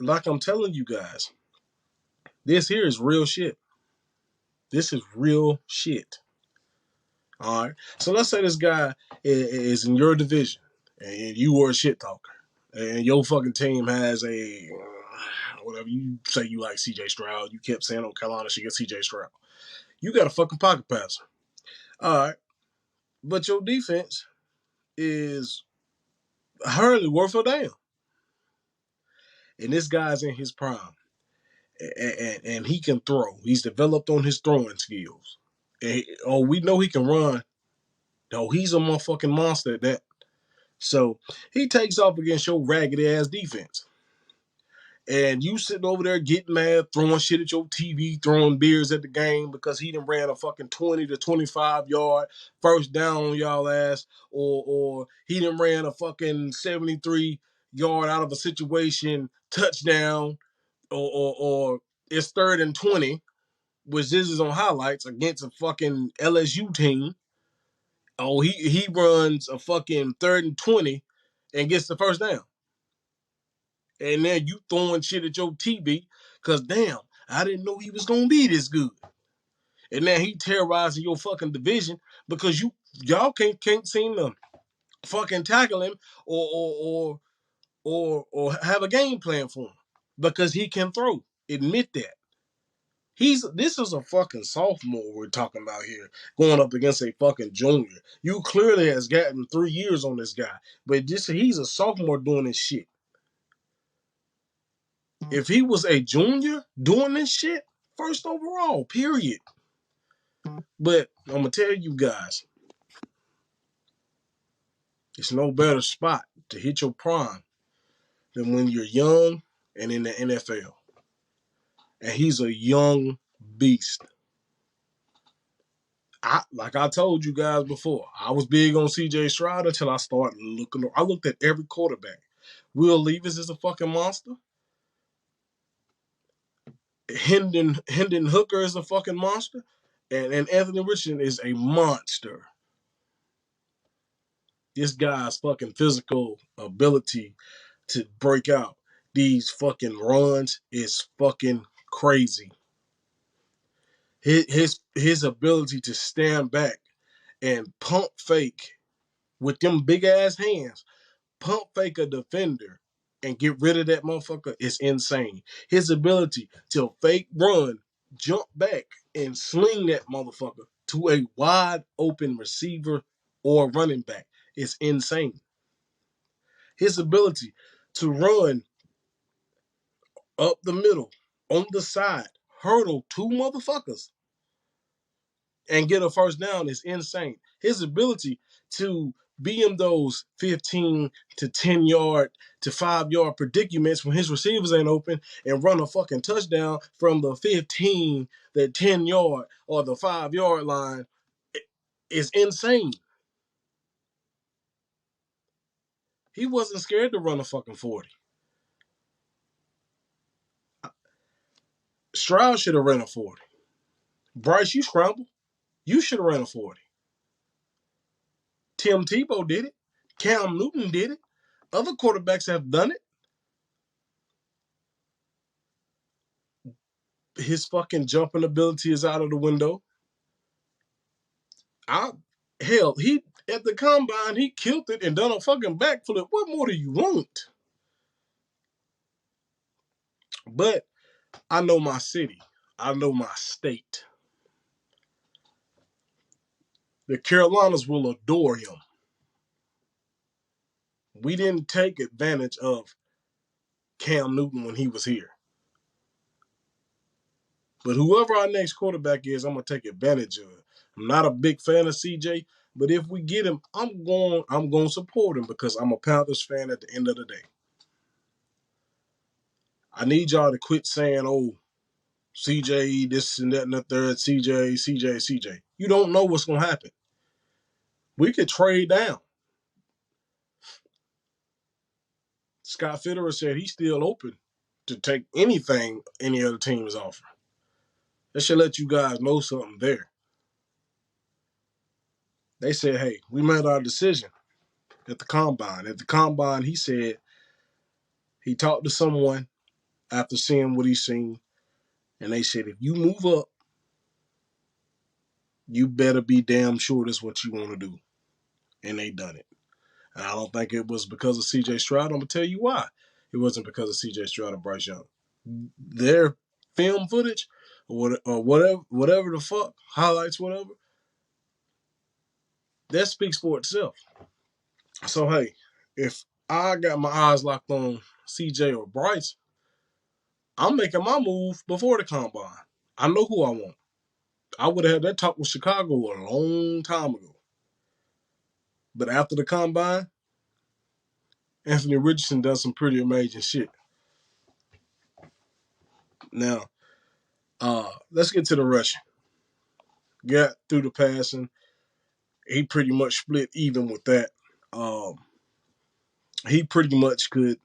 like I'm telling you guys, this here is real shit. This is real shit. All right. So let's say this guy is in your division and you were a shit talker and your fucking team has a whatever you say you like CJ Stroud. You kept saying, oh, Carolina should get CJ Stroud. You got a fucking pocket passer. All right. But your defense is hardly worth a damn. And this guy's in his prime. And he can throw. He's developed on his throwing skills. We know he can run. No, he's a motherfucking monster at that. So he takes off against your ragged ass defense. And you sitting over there getting mad, throwing shit at your TV, throwing beers at the game because he done ran a fucking 20 to 25 yard first down on y'all ass, or he done ran a fucking 73 yard out of a situation touchdown, or it's 3rd and 20, which this is on highlights against a fucking LSU team. Oh, he runs a fucking 3rd and 20 and gets the first down. And then you throwing shit at your TV because, damn, I didn't know he was going to be this good. And now he terrorizing your fucking division because y'all can't seem to fucking tackle him or have a game plan for him because he can throw. Admit that. This is a fucking sophomore we're talking about here, going up against a fucking junior. You clearly has gotten 3 years on this guy, but he's a sophomore doing this shit. If he was a junior doing this shit, first overall, period. But I'm gonna tell you guys, it's no better spot to hit your prime than when you're young and in the NFL. And he's a young beast. Like I told you guys before, I was big on CJ Stroud until I started looking. I looked at every quarterback. Will Levis is a fucking monster. Hendon Hooker is a fucking monster. And Anthony Richardson is a monster. This guy's fucking physical ability to break out these fucking runs is fucking crazy. His ability to stand back and pump fake with them big ass hands, pump fake a defender and get rid of that motherfucker is insane. His ability to fake run, jump back, and sling that motherfucker to a wide open receiver or running back is insane. His ability to run up the middle, on the side, hurdle 2 motherfuckers, and get a first down is insane. His ability to be in those 15 to 10 yard to 5 yard predicaments when his receivers ain't open and run a fucking touchdown from the 15, the 10 yard, or the 5 yard line is insane. He wasn't scared to run a fucking 40. Stroud should have ran a 40. Bryce, you scrambled. You should have ran a 40. Tim Tebow did it. Cam Newton did it. Other quarterbacks have done it. His fucking jumping ability is out of the window. He at the combine, he killed it and done a fucking backflip. What more do you want? But I know my city. I know my state. The Carolinas will adore him. We didn't take advantage of Cam Newton when he was here. But whoever our next quarterback is, I'm going to take advantage of it. I'm not a big fan of CJ, but if we get him, I'm going to support him because I'm a Panthers fan at the end of the day. I need y'all to quit saying, oh, CJ, this and that and the third, CJ. You don't know what's going to happen. We could trade down. Scott Fitterer said he's still open to take anything any other team is offering. That should let you guys know something there. They said, hey, we made our decision at the combine. At the combine, he said he talked to someone after seeing what he's seen, and they said, if you move up, you better be damn sure that's what you want to do. And they done it. And I don't think it was because of CJ Stroud. I'm going to tell you why. It wasn't because of CJ Stroud and Bryce Young. Their film footage or whatever the fuck, highlights, whatever, that speaks for itself. So, hey, if I got my eyes locked on CJ or Bryce, I'm making my move before the combine. I know who I want. I would have had that talk with Chicago a long time ago. But after the combine, Anthony Richardson does some pretty amazing shit. Now, let's get to the rushing. Got through the passing. He pretty much split even with that. He pretty much could.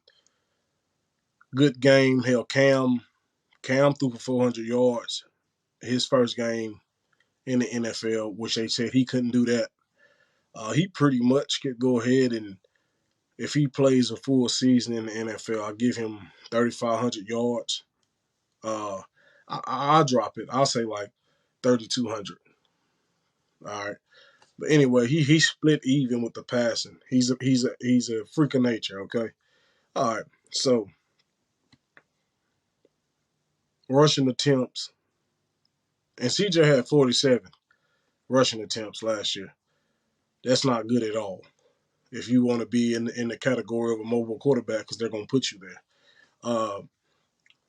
Good game. Hell, Cam threw for 400 yards his first game in the NFL, which they said he couldn't do that. He pretty much could go ahead and, if he plays a full season in the NFL, I'll give him 3,500 yards. I'll drop it. I'll say like 3,200. All right. But anyway, he split even with the passing. He's a freak of nature. Okay. All right. So rushing attempts, and CJ had 47 rushing attempts last year. That's not good at all. If you want to be in the category of a mobile quarterback, because they're going to put you there.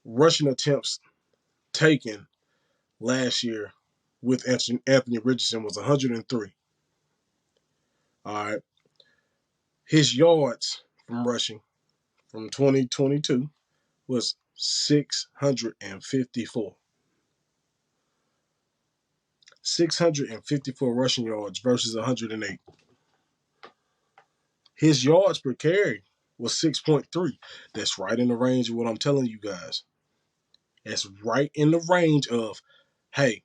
Rushing attempts taken last year with Anthony Richardson was 103. All right. His yards from rushing from 2022 was 654. 654 rushing yards versus 108. His yards per carry was 6.3. That's right in the range of what I'm telling you guys. That's right in the range of, hey,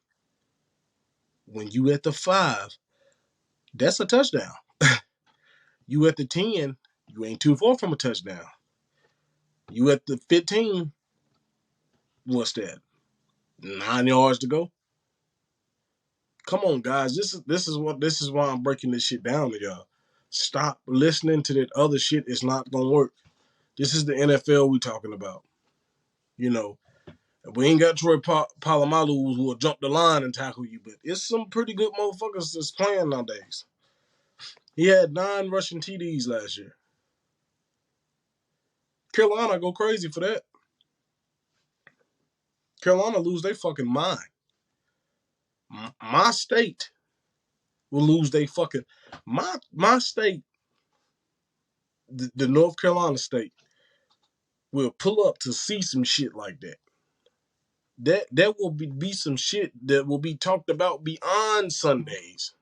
when you at the 5, that's a touchdown. You at the 10, you ain't too far from a touchdown. You at the 15, what's that? 9 yards to go. Come on, guys. This is why I'm breaking this shit down to y'all. Stop listening to that other shit. It's not gonna work. This is the NFL we talking about. You know, we ain't got Troy Polamalu who will jump the line and tackle you, but it's some pretty good motherfuckers that's playing nowadays. He had 9 rushing TDs last year. Carolina go crazy for that. Carolina lose their fucking mind. My state will lose they fucking my state, the North Carolina state, will pull up to see some shit like that. That will be some shit that will be talked about beyond Sundays.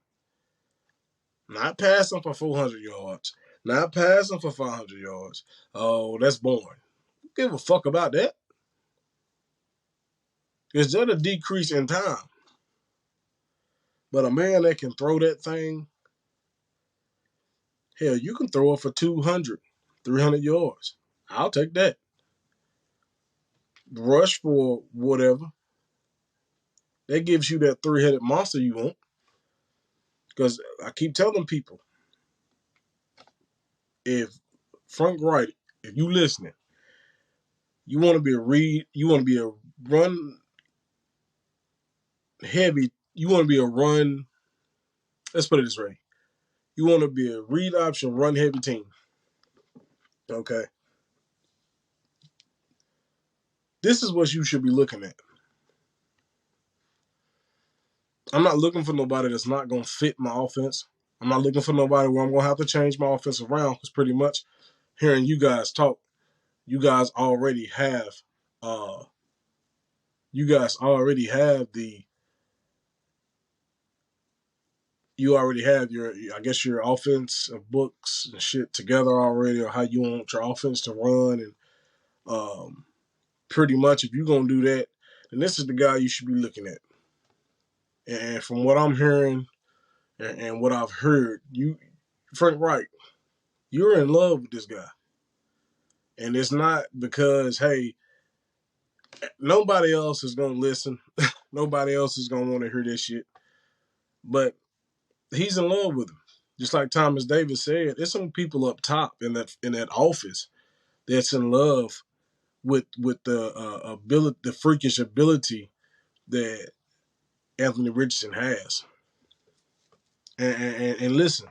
Not passing for 400 yards. Not passing for 500 yards. Oh, that's boring. Give a fuck about that. It's just a decrease in time. But a man that can throw that thing, hell, you can throw it for 200, 300 yards. I'll take that. Rush for whatever. That gives you that three-headed monster you want. Because I keep telling people, if Frank Wright, if you listening, you want to be a read, you want to be a run heavy, you want to be a run, let's put it this way. You want to be a read option, run heavy team. Okay. This is what you should be looking at. I'm not looking for nobody that's not going to fit my offense. I'm not looking for nobody where I'm going to have to change my offense around because pretty much hearing you guys talk, you guys already have uh you guys already have the you already have your I guess your offense books and shit together already, or how you want your offense to run. And pretty much if you're going to do that, then this is the guy you should be looking at. And from what I'm hearing and what I've heard, you Frank Wright, you're in love with this guy. And it's not because, hey, nobody else is going to listen. Nobody else is going to want to hear this shit. But he's in love with him. Just like Thomas Davis said, there's some people up top in that office that's in love with the ability, the freakish ability that Anthony Richardson has. And listen,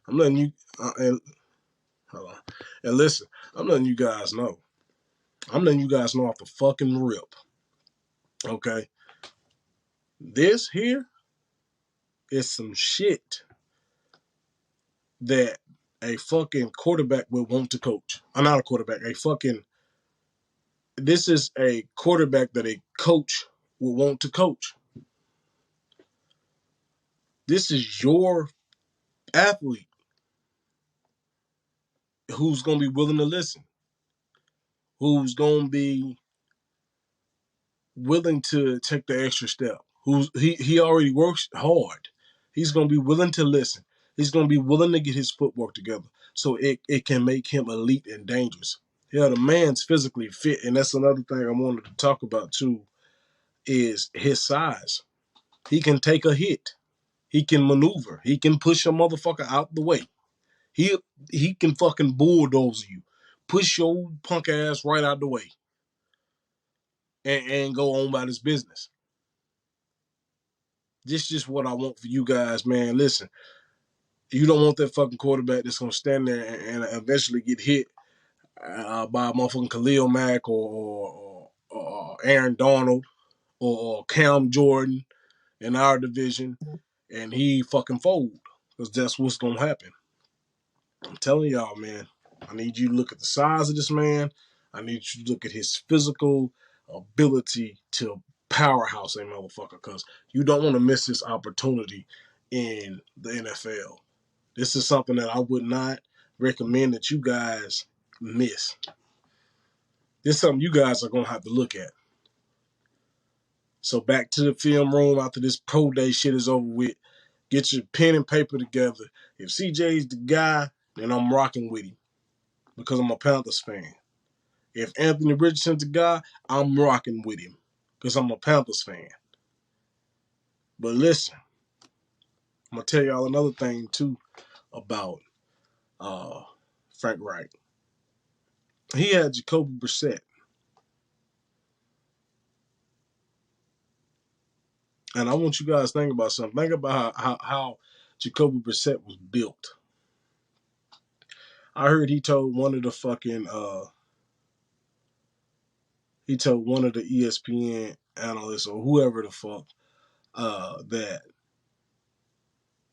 I'm letting you and hold on. And listen, I'm letting you guys know. I'm letting you guys know off the fucking rip. Okay, this here is some shit that a fucking quarterback would want to coach. I'm not a quarterback. This is a quarterback that a coach would want to coach. This is your athlete who's going to be willing to listen, who's going to be willing to take the extra step. He already works hard. He's going to be willing to listen. He's going to be willing to get his footwork together so it can make him elite and dangerous. Yeah, the man's physically fit, and that's another thing I wanted to talk about too, is his size. He can take a hit. He can maneuver. He can push a motherfucker out the way. He he can fucking bulldoze you. Push your punk ass right out the way and go on about his business. This is just what I want for you guys, man. Listen, you don't want that fucking quarterback that's gonna stand there and eventually get hit by a motherfucking Khalil Mack or Aaron Donald or Cam Jordan in our division, and he fucking fold, because that's what's gonna happen. I'm telling y'all, man. I need you to look at the size of this man. I need you to look at his physical ability to powerhouse a motherfucker, because you don't want to miss this opportunity in the NFL. This is something that I would not recommend that you guys miss. This is something you guys are going to have to look at. So back to the film room after this pro day shit is over with. Get your pen and paper together. If CJ's the guy, then I'm rocking with him because I'm a Panthers fan. If Anthony Richardson's the guy, I'm rocking with him because I'm a Panthers fan. But listen, I'm going to tell y'all another thing too about Frank Wright. He had Jacoby Brissett. And I want you guys to think about something. Think about how Jacoby Brissett was built. I heard he told one of the ESPN analysts or whoever the fuck that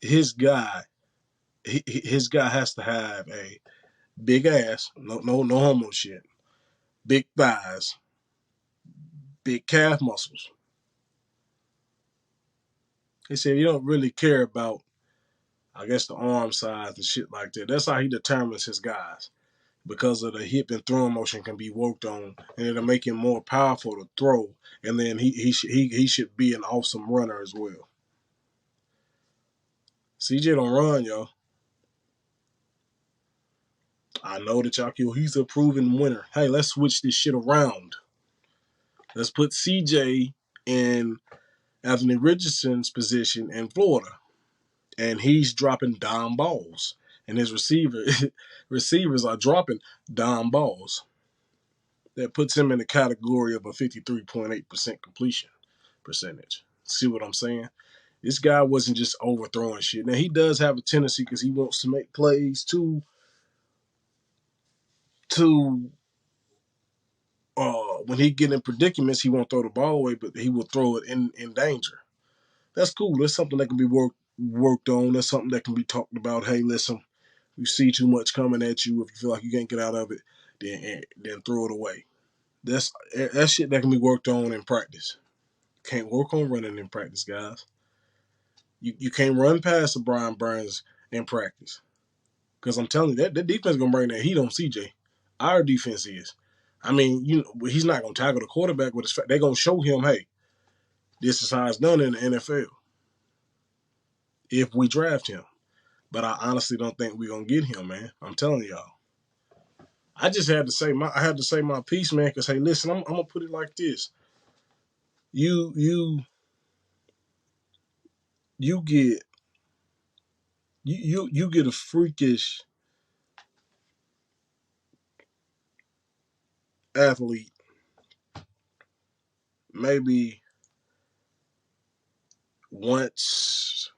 his guy, his guy has to have a big ass, no homo shit, big thighs, big calf muscles. He said he don't really care about, I guess, the arm size and shit like that. That's how he determines his guys. Because of the hip and throwing motion can be worked on, and it'll make him more powerful to throw. And then he should be an awesome runner as well. CJ don't run, yo. I know that y'all kill. He's a proven winner. Hey, let's switch this shit around. Let's put CJ in Anthony Richardson's position in Florida, and he's dropping dime balls, and his receivers are dropping dime balls. That puts him in the category of a 53.8% completion percentage. See what I'm saying? This guy wasn't just overthrowing shit. Now, he does have a tendency because he wants to make plays to when he get in predicaments, he won't throw the ball away, but he will throw it in danger. That's cool. That's something that can be worked on. That's something that can be talked about. Hey, listen, you see too much coming at you. If you feel like you can't get out of it, then throw it away. That's shit that can be worked on in practice. Can't work on running in practice, guys. You can't run past a Brian Burns in practice. Because I'm telling you, that defense is going to bring that heat on CJ. Our defense is. I mean, he's not going to tackle the quarterback with his. They're going to show him, hey, this is how it's done in the NFL. If we draft him. But I honestly don't think we're going to get him, man. I'm telling y'all. I just had to say my piece, man, because, hey, listen, I'm going to put it like this. You get you get a freakish athlete maybe once,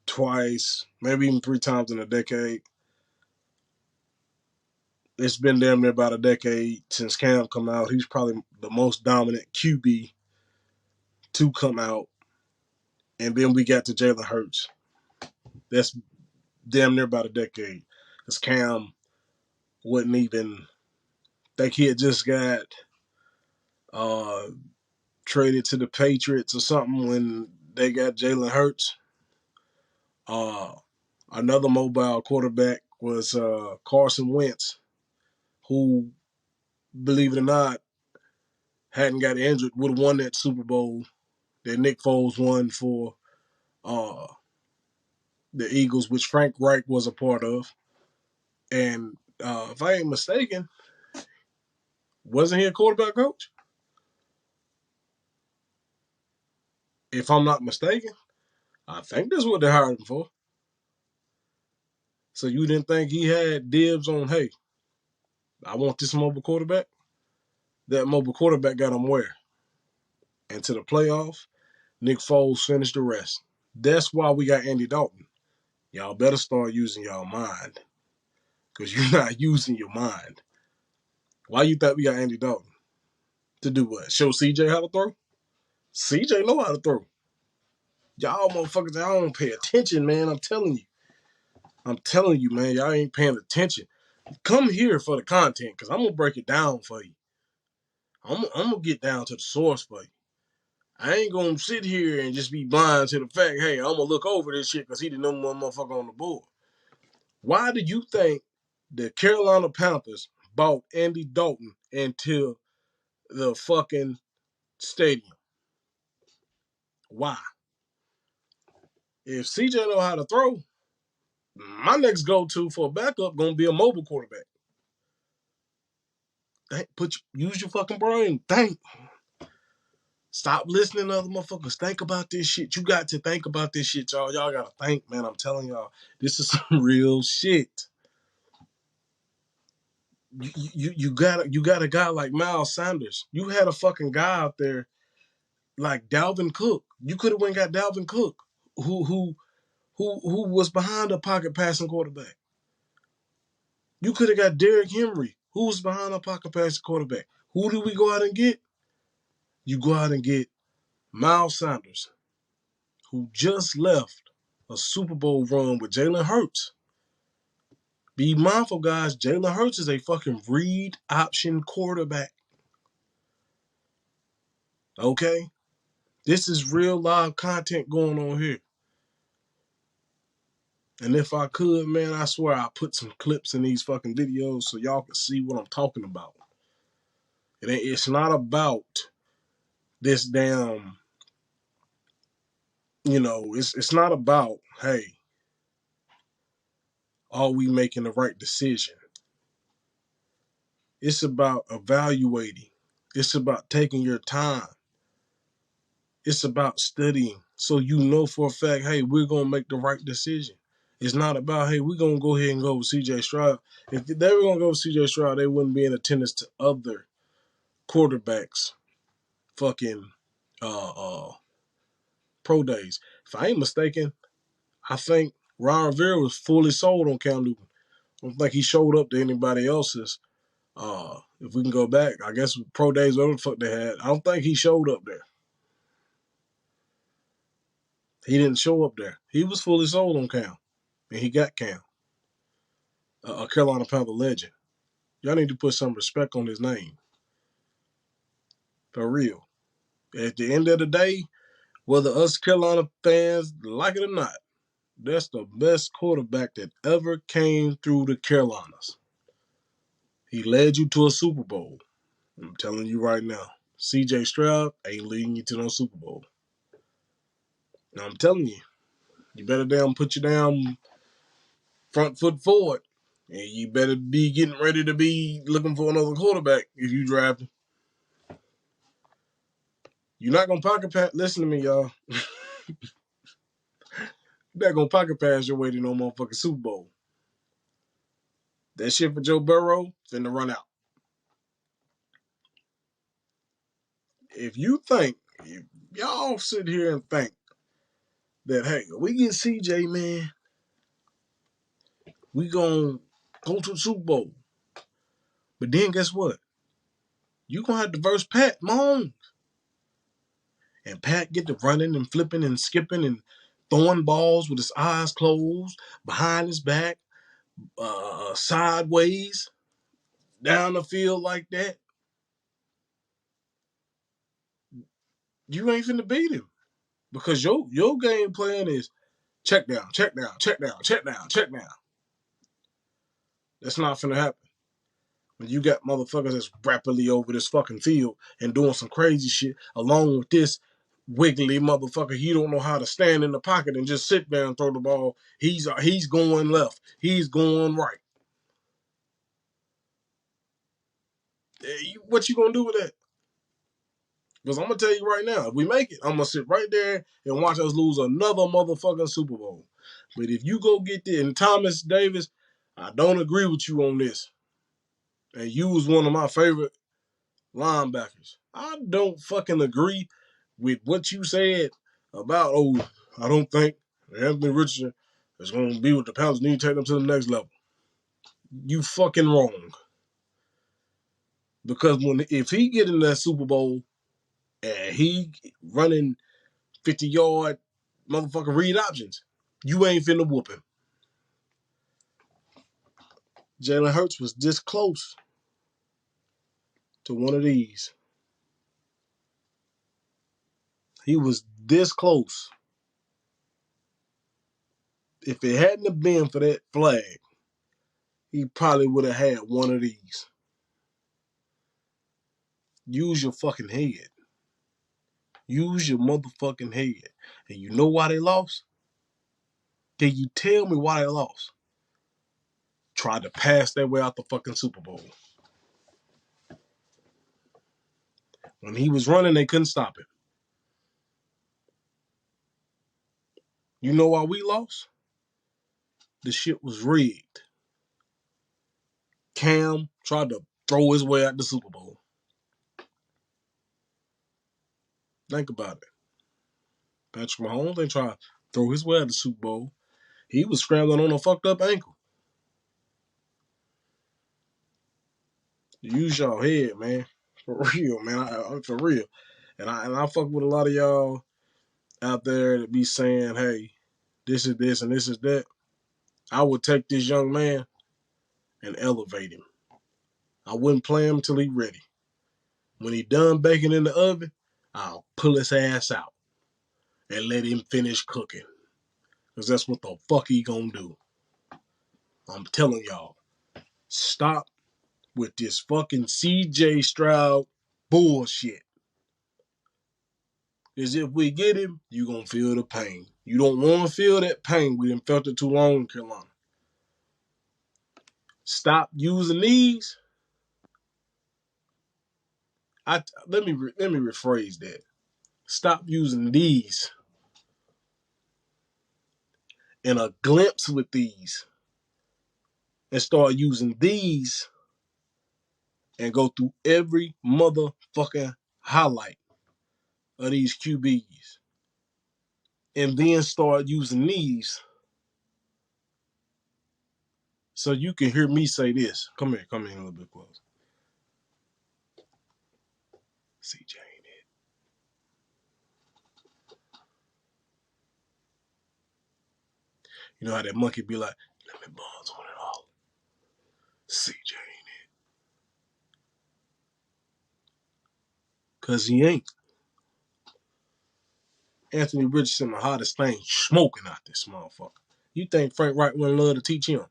twice, maybe even 3 times in a decade. It's been damn near about a decade since Cam come out. He's probably the most dominant QB to come out. And then we got to Jalen Hurts. That's damn near about a decade. Because Cam wouldn't even think he had just got traded to the Patriots or something when they got Jalen Hurts. Another mobile quarterback was Carson Wentz, who, believe it or not, hadn't got injured, would have won that Super Bowl that Nick Foles won for the Eagles, which Frank Reich was a part of. And if I ain't mistaken, wasn't he a quarterback coach? If I'm not mistaken, I think that's what they hired him for. So you didn't think he had dibs on, hey, I want this mobile quarterback? That mobile quarterback got him where? Into the playoffs. Nick Foles finished the rest. That's why we got Andy Dalton. Y'all better start using y'all mind. Because you're not using your mind. Why you think we got Andy Dalton? To do what? Show CJ how to throw? CJ know how to throw. Y'all motherfuckers, y'all don't pay attention, man. I'm telling you. Man. Y'all ain't paying attention. Come here for the content, because I'm going to break it down for you. I'm going to get down to the source for you. I ain't going to sit here and just be blind to the fact, hey, I'm going to look over this shit because he the number one motherfucker on the board. Why do you think the Carolina Panthers bought Andy Dalton into the fucking stadium? Why? If CJ know how to throw, my next go-to for a backup gonna be a mobile quarterback. Use your fucking brain. Think. Stop listening to other motherfuckers. Think about this shit. You got to think about this shit, y'all. Y'all gotta think, man. I'm telling y'all, this is some real shit. You got a guy like Miles Sanders. You had a fucking guy out there like Dalvin Cook. You could have went and got Dalvin Cook, who was behind a pocket passing quarterback. You could have got Derrick Henry, who was behind a pocket passing quarterback. Who do we go out and get? You go out and get Miles Sanders, who just left a Super Bowl run with Jalen Hurts. Be mindful, guys. Jalen Hurts is a fucking read option quarterback. Okay? This is real live content going on here. And if I could, man, I swear I'd put some clips in these fucking videos so y'all can see what I'm talking about. It's not about this damn, it's not about, hey, are we making the right decision? It's about evaluating. It's about taking your time. It's about studying so you know for a fact, hey, we're going to make the right decision. It's not about, hey, we're going to go ahead and go with CJ Stroud. If they were going to go with CJ Stroud, they wouldn't be in attendance to other quarterbacks fucking pro days. If I ain't mistaken, I think Ron Rivera was fully sold on Cam Newton. I don't think he showed up to anybody else's. If we can go back, I guess pro days, whatever the fuck they had, I don't think he showed up there. He didn't show up there. He was fully sold on Cam, and he got Cam, a Carolina Panther legend. Y'all need to put some respect on his name. For real. At the end of the day, whether us Carolina fans like it or not, that's the best quarterback that ever came through the Carolinas. He led you to a Super Bowl. I'm telling you right now, CJ Stroud ain't leading you to no Super Bowl. Now I'm telling you, you better put your front foot forward. And you better be getting ready to be looking for another quarterback if you draft him. You're not going to pocket pass. Listen to me, y'all. You're not going to pocket pass your way to no motherfucking Super Bowl. That shit for Joe Burrow finna run out. If y'all sit here and think that, hey, we get CJ, man, we going to go to the Super Bowl. But then guess what? You going to have to verse Pat Mahomes. And Pat get to running and flipping and skipping and throwing balls with his eyes closed, behind his back, sideways, down the field like that. You ain't finna beat him. Because your game plan is check down, check down, check down, check down, check down. That's not finna happen. When you got motherfuckers that's rapidly over this fucking field and doing some crazy shit along with this wiggly motherfucker, he don't know how to stand in the pocket and just sit there and throw the ball. He's going left. He's going right. What you gonna do with that? Because I'm gonna tell you right now, if we make it, I'm gonna sit right there and watch us lose another motherfucking Super Bowl. But if you go get this, and Thomas Davis, I don't agree with you on this. And you was one of my favorite linebackers. I don't fucking agree with what you said about, I don't think Anthony Richardson is going to be with the Panthers. Need to take them to the next level. You fucking wrong. Because if he get in that Super Bowl and he running 50-yard motherfucking read options, you ain't finna whoop him. Jalen Hurts was this close to one of these. He was this close. If it hadn't have been for that flag, he probably would have had one of these. Use your fucking head. Use your motherfucking head. And you know why they lost? Can you tell me why they lost? Tried to pass their way out the fucking Super Bowl. When he was running, they couldn't stop him. You know why we lost? The shit was rigged. Cam tried to throw his way out the Super Bowl. Think about it. Patrick Mahomes ain't trying to throw his way out the Super Bowl. He was scrambling on a fucked up ankle. Use your head, man. For real, man. For real. And I fuck with a lot of y'all out there that be saying, hey, this is this and this is that, I would take this young man and elevate him. I wouldn't play him until he ready. When he done baking in the oven, I'll pull his ass out and let him finish cooking. Because that's what the fuck he gonna do. I'm telling y'all, stop with this fucking CJ Stroud bullshit. Because if we get him, you gonna feel the pain. You don't want to feel that pain. We done felt it too long in Carolina. Stop using these. Let me rephrase that. Stop using these and a glimpse with these, and start using these and go through every motherfucking highlight of these QBs, and then start using these so you can hear me say this. Come here a little bit closer. CJ ain't it. You know how that monkey be like, let me buzz on it all. CJ ain't it. Cause he ain't. Anthony Richardson, the hottest thing smoking out this motherfucker. You think Frank Wright wouldn't love to teach him?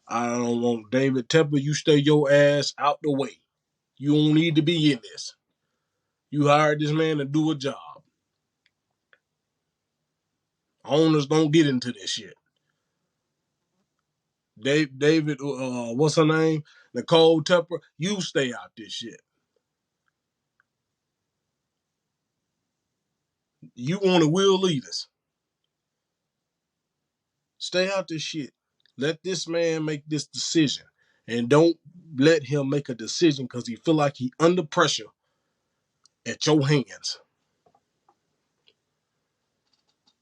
I don't want David Tepper. You stay your ass out the way. You don't need to be in this. You hired this man to do a job. Owners don't get into this shit. David, what's her name? Nicole Tepper. You stay out this shit. You want to will leaders. Stay out this shit. Let this man make this decision. And don't let him make a decision because he feel like he under pressure at your hands.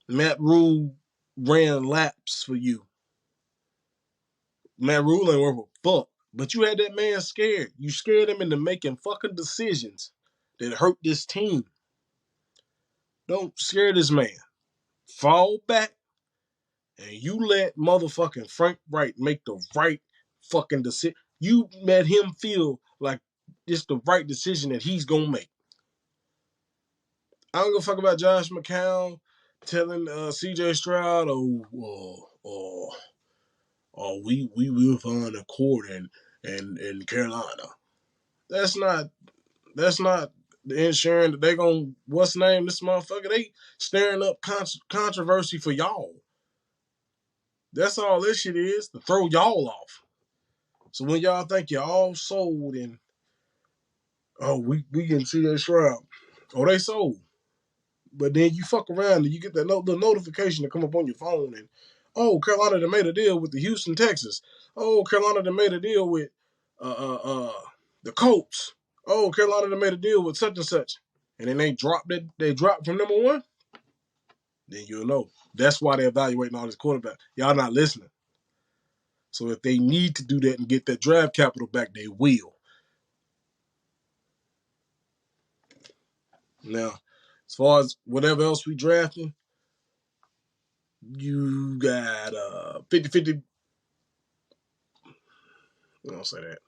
Matt Rule ran laps for you. Matt Rule ain't worth a fuck. But you had that man scared. You scared him into making fucking decisions that hurt this team. Don't scare this man. Fall back and you let motherfucking Frank Wright make the right fucking decision. You let him feel like it's the right decision that he's gonna make. I don't give a fuck about Josh McCown telling CJ Stroud, we will find a court in Carolina. That's not the insurance that they gonna what's the name this motherfucker. They stirring up controversy for y'all. That's all this shit is, to throw y'all off. So when y'all think you're all sold and we can see that Stroud, they sold. But then you fuck around and you get that little notification to come up on your phone and Carolina done made a deal with the Houston Texans. Carolina done made a deal with the Colts. Carolina done made a deal with such and such. And then they dropped from number one, then you'll know. That's why they're evaluating all this quarterback. Y'all not listening. So if they need to do that and get that draft capital back, they will. Now, as far as whatever else we drafting, you got 50-50. I don't say that.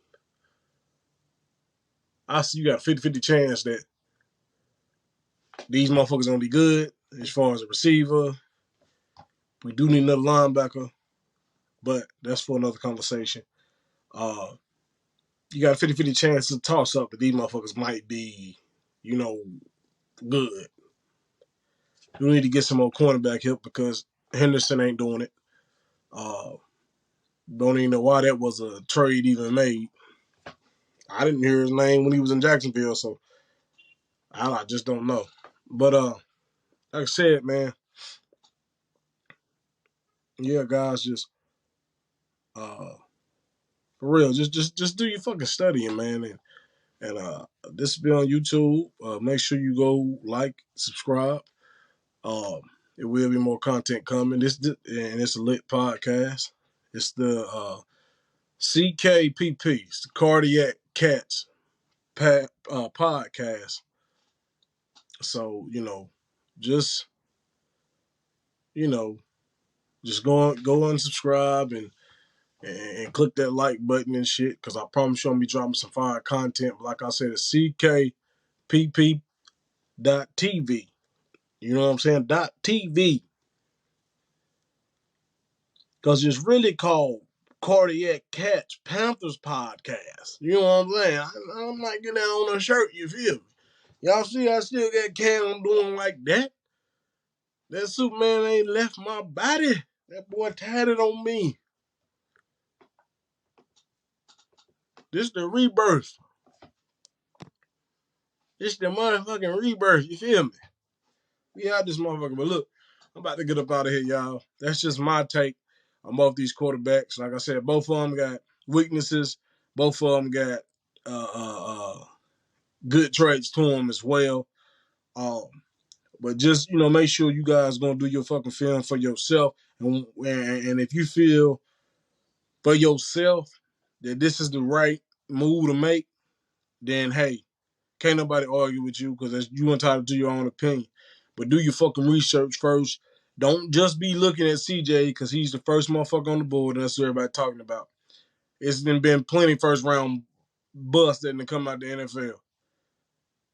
I see you got a 50-50 chance that these motherfuckers gonna be good as far as a receiver. We do need another linebacker, but that's for another conversation. You got a 50-50 chance to toss up that these motherfuckers might be, good. We need to get some more cornerback help because Henderson ain't doing it. Don't even know why that was a trade even made. I didn't hear his name when he was in Jacksonville, so I just don't know. But like I said, man, yeah, guys, just for real, just do your fucking studying, man, and this will be on YouTube. Make sure you go like, subscribe. There will be more content coming. And it's a lit podcast. It's the CKPP, it's the Cardiac Cats podcast. So just you know, just go and subscribe and click that like button and shit. Because I promise you I'm gonna be dropping some fire content. But like I said, it's CKPP.TV. You know what I'm saying? .TV. Because it's really called Cardiac Catch Panthers Podcast. You know what I'm saying? I might get that on a shirt, you feel me? Y'all see I still got Cam doing like that? That Superman ain't left my body. That boy tatted on me. This the rebirth. This the motherfucking rebirth. You feel me? We out this motherfucker. But look, I'm about to get up out of here, y'all. That's just my take on both these quarterbacks. Like I said, both of them got weaknesses. Both of them got uh, uh, uh, good traits to them as well. Um, but just make sure you guys gonna do your fucking film for yourself, and if you feel for yourself that this is the right move to make, then hey, can't nobody argue with you because you entitled to your own opinion. But do your fucking research first. Don't just be looking at CJ because he's the first motherfucker on the board and that's what everybody talking about. It's been plenty first round busts that come out the NFL.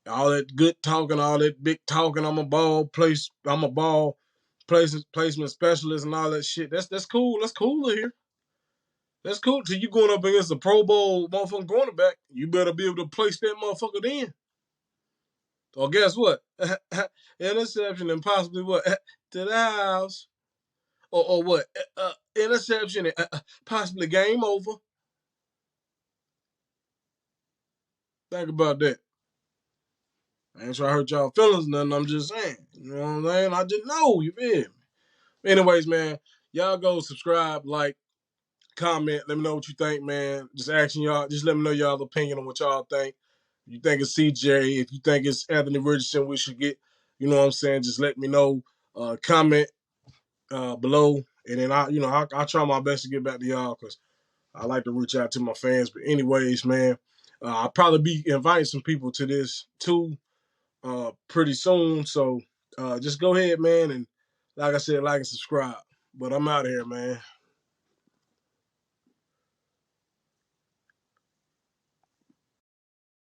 All that good talking, all that big talking. I'm a ball placement specialist and all that shit. That's cool. That's cool here. That's cool. Till you going up against a Pro Bowl motherfucking cornerback, you better be able to place that motherfucker then. Or guess what? Interception and possibly what? To the house. Or what? Interception and possibly game over. Think about that. I ain't trying to hurt y'all feelings or nothing. I'm just saying. You know what I'm saying? I just know. You feel me? Anyways, man, y'all go subscribe, like, comment. Let me know what you think, man. Just asking y'all. Just let me know y'all's opinion on what y'all think. If you think it's CJ, if you think it's Anthony Richardson, we should get. You know what I'm saying? Just let me know. Comment below, and then I'll try my best to get back to y'all because I like to reach out to my fans. But anyways, man, I'll probably be inviting some people to this too pretty soon. So just go ahead, man, and like I said, like and subscribe. But I'm out of here, man.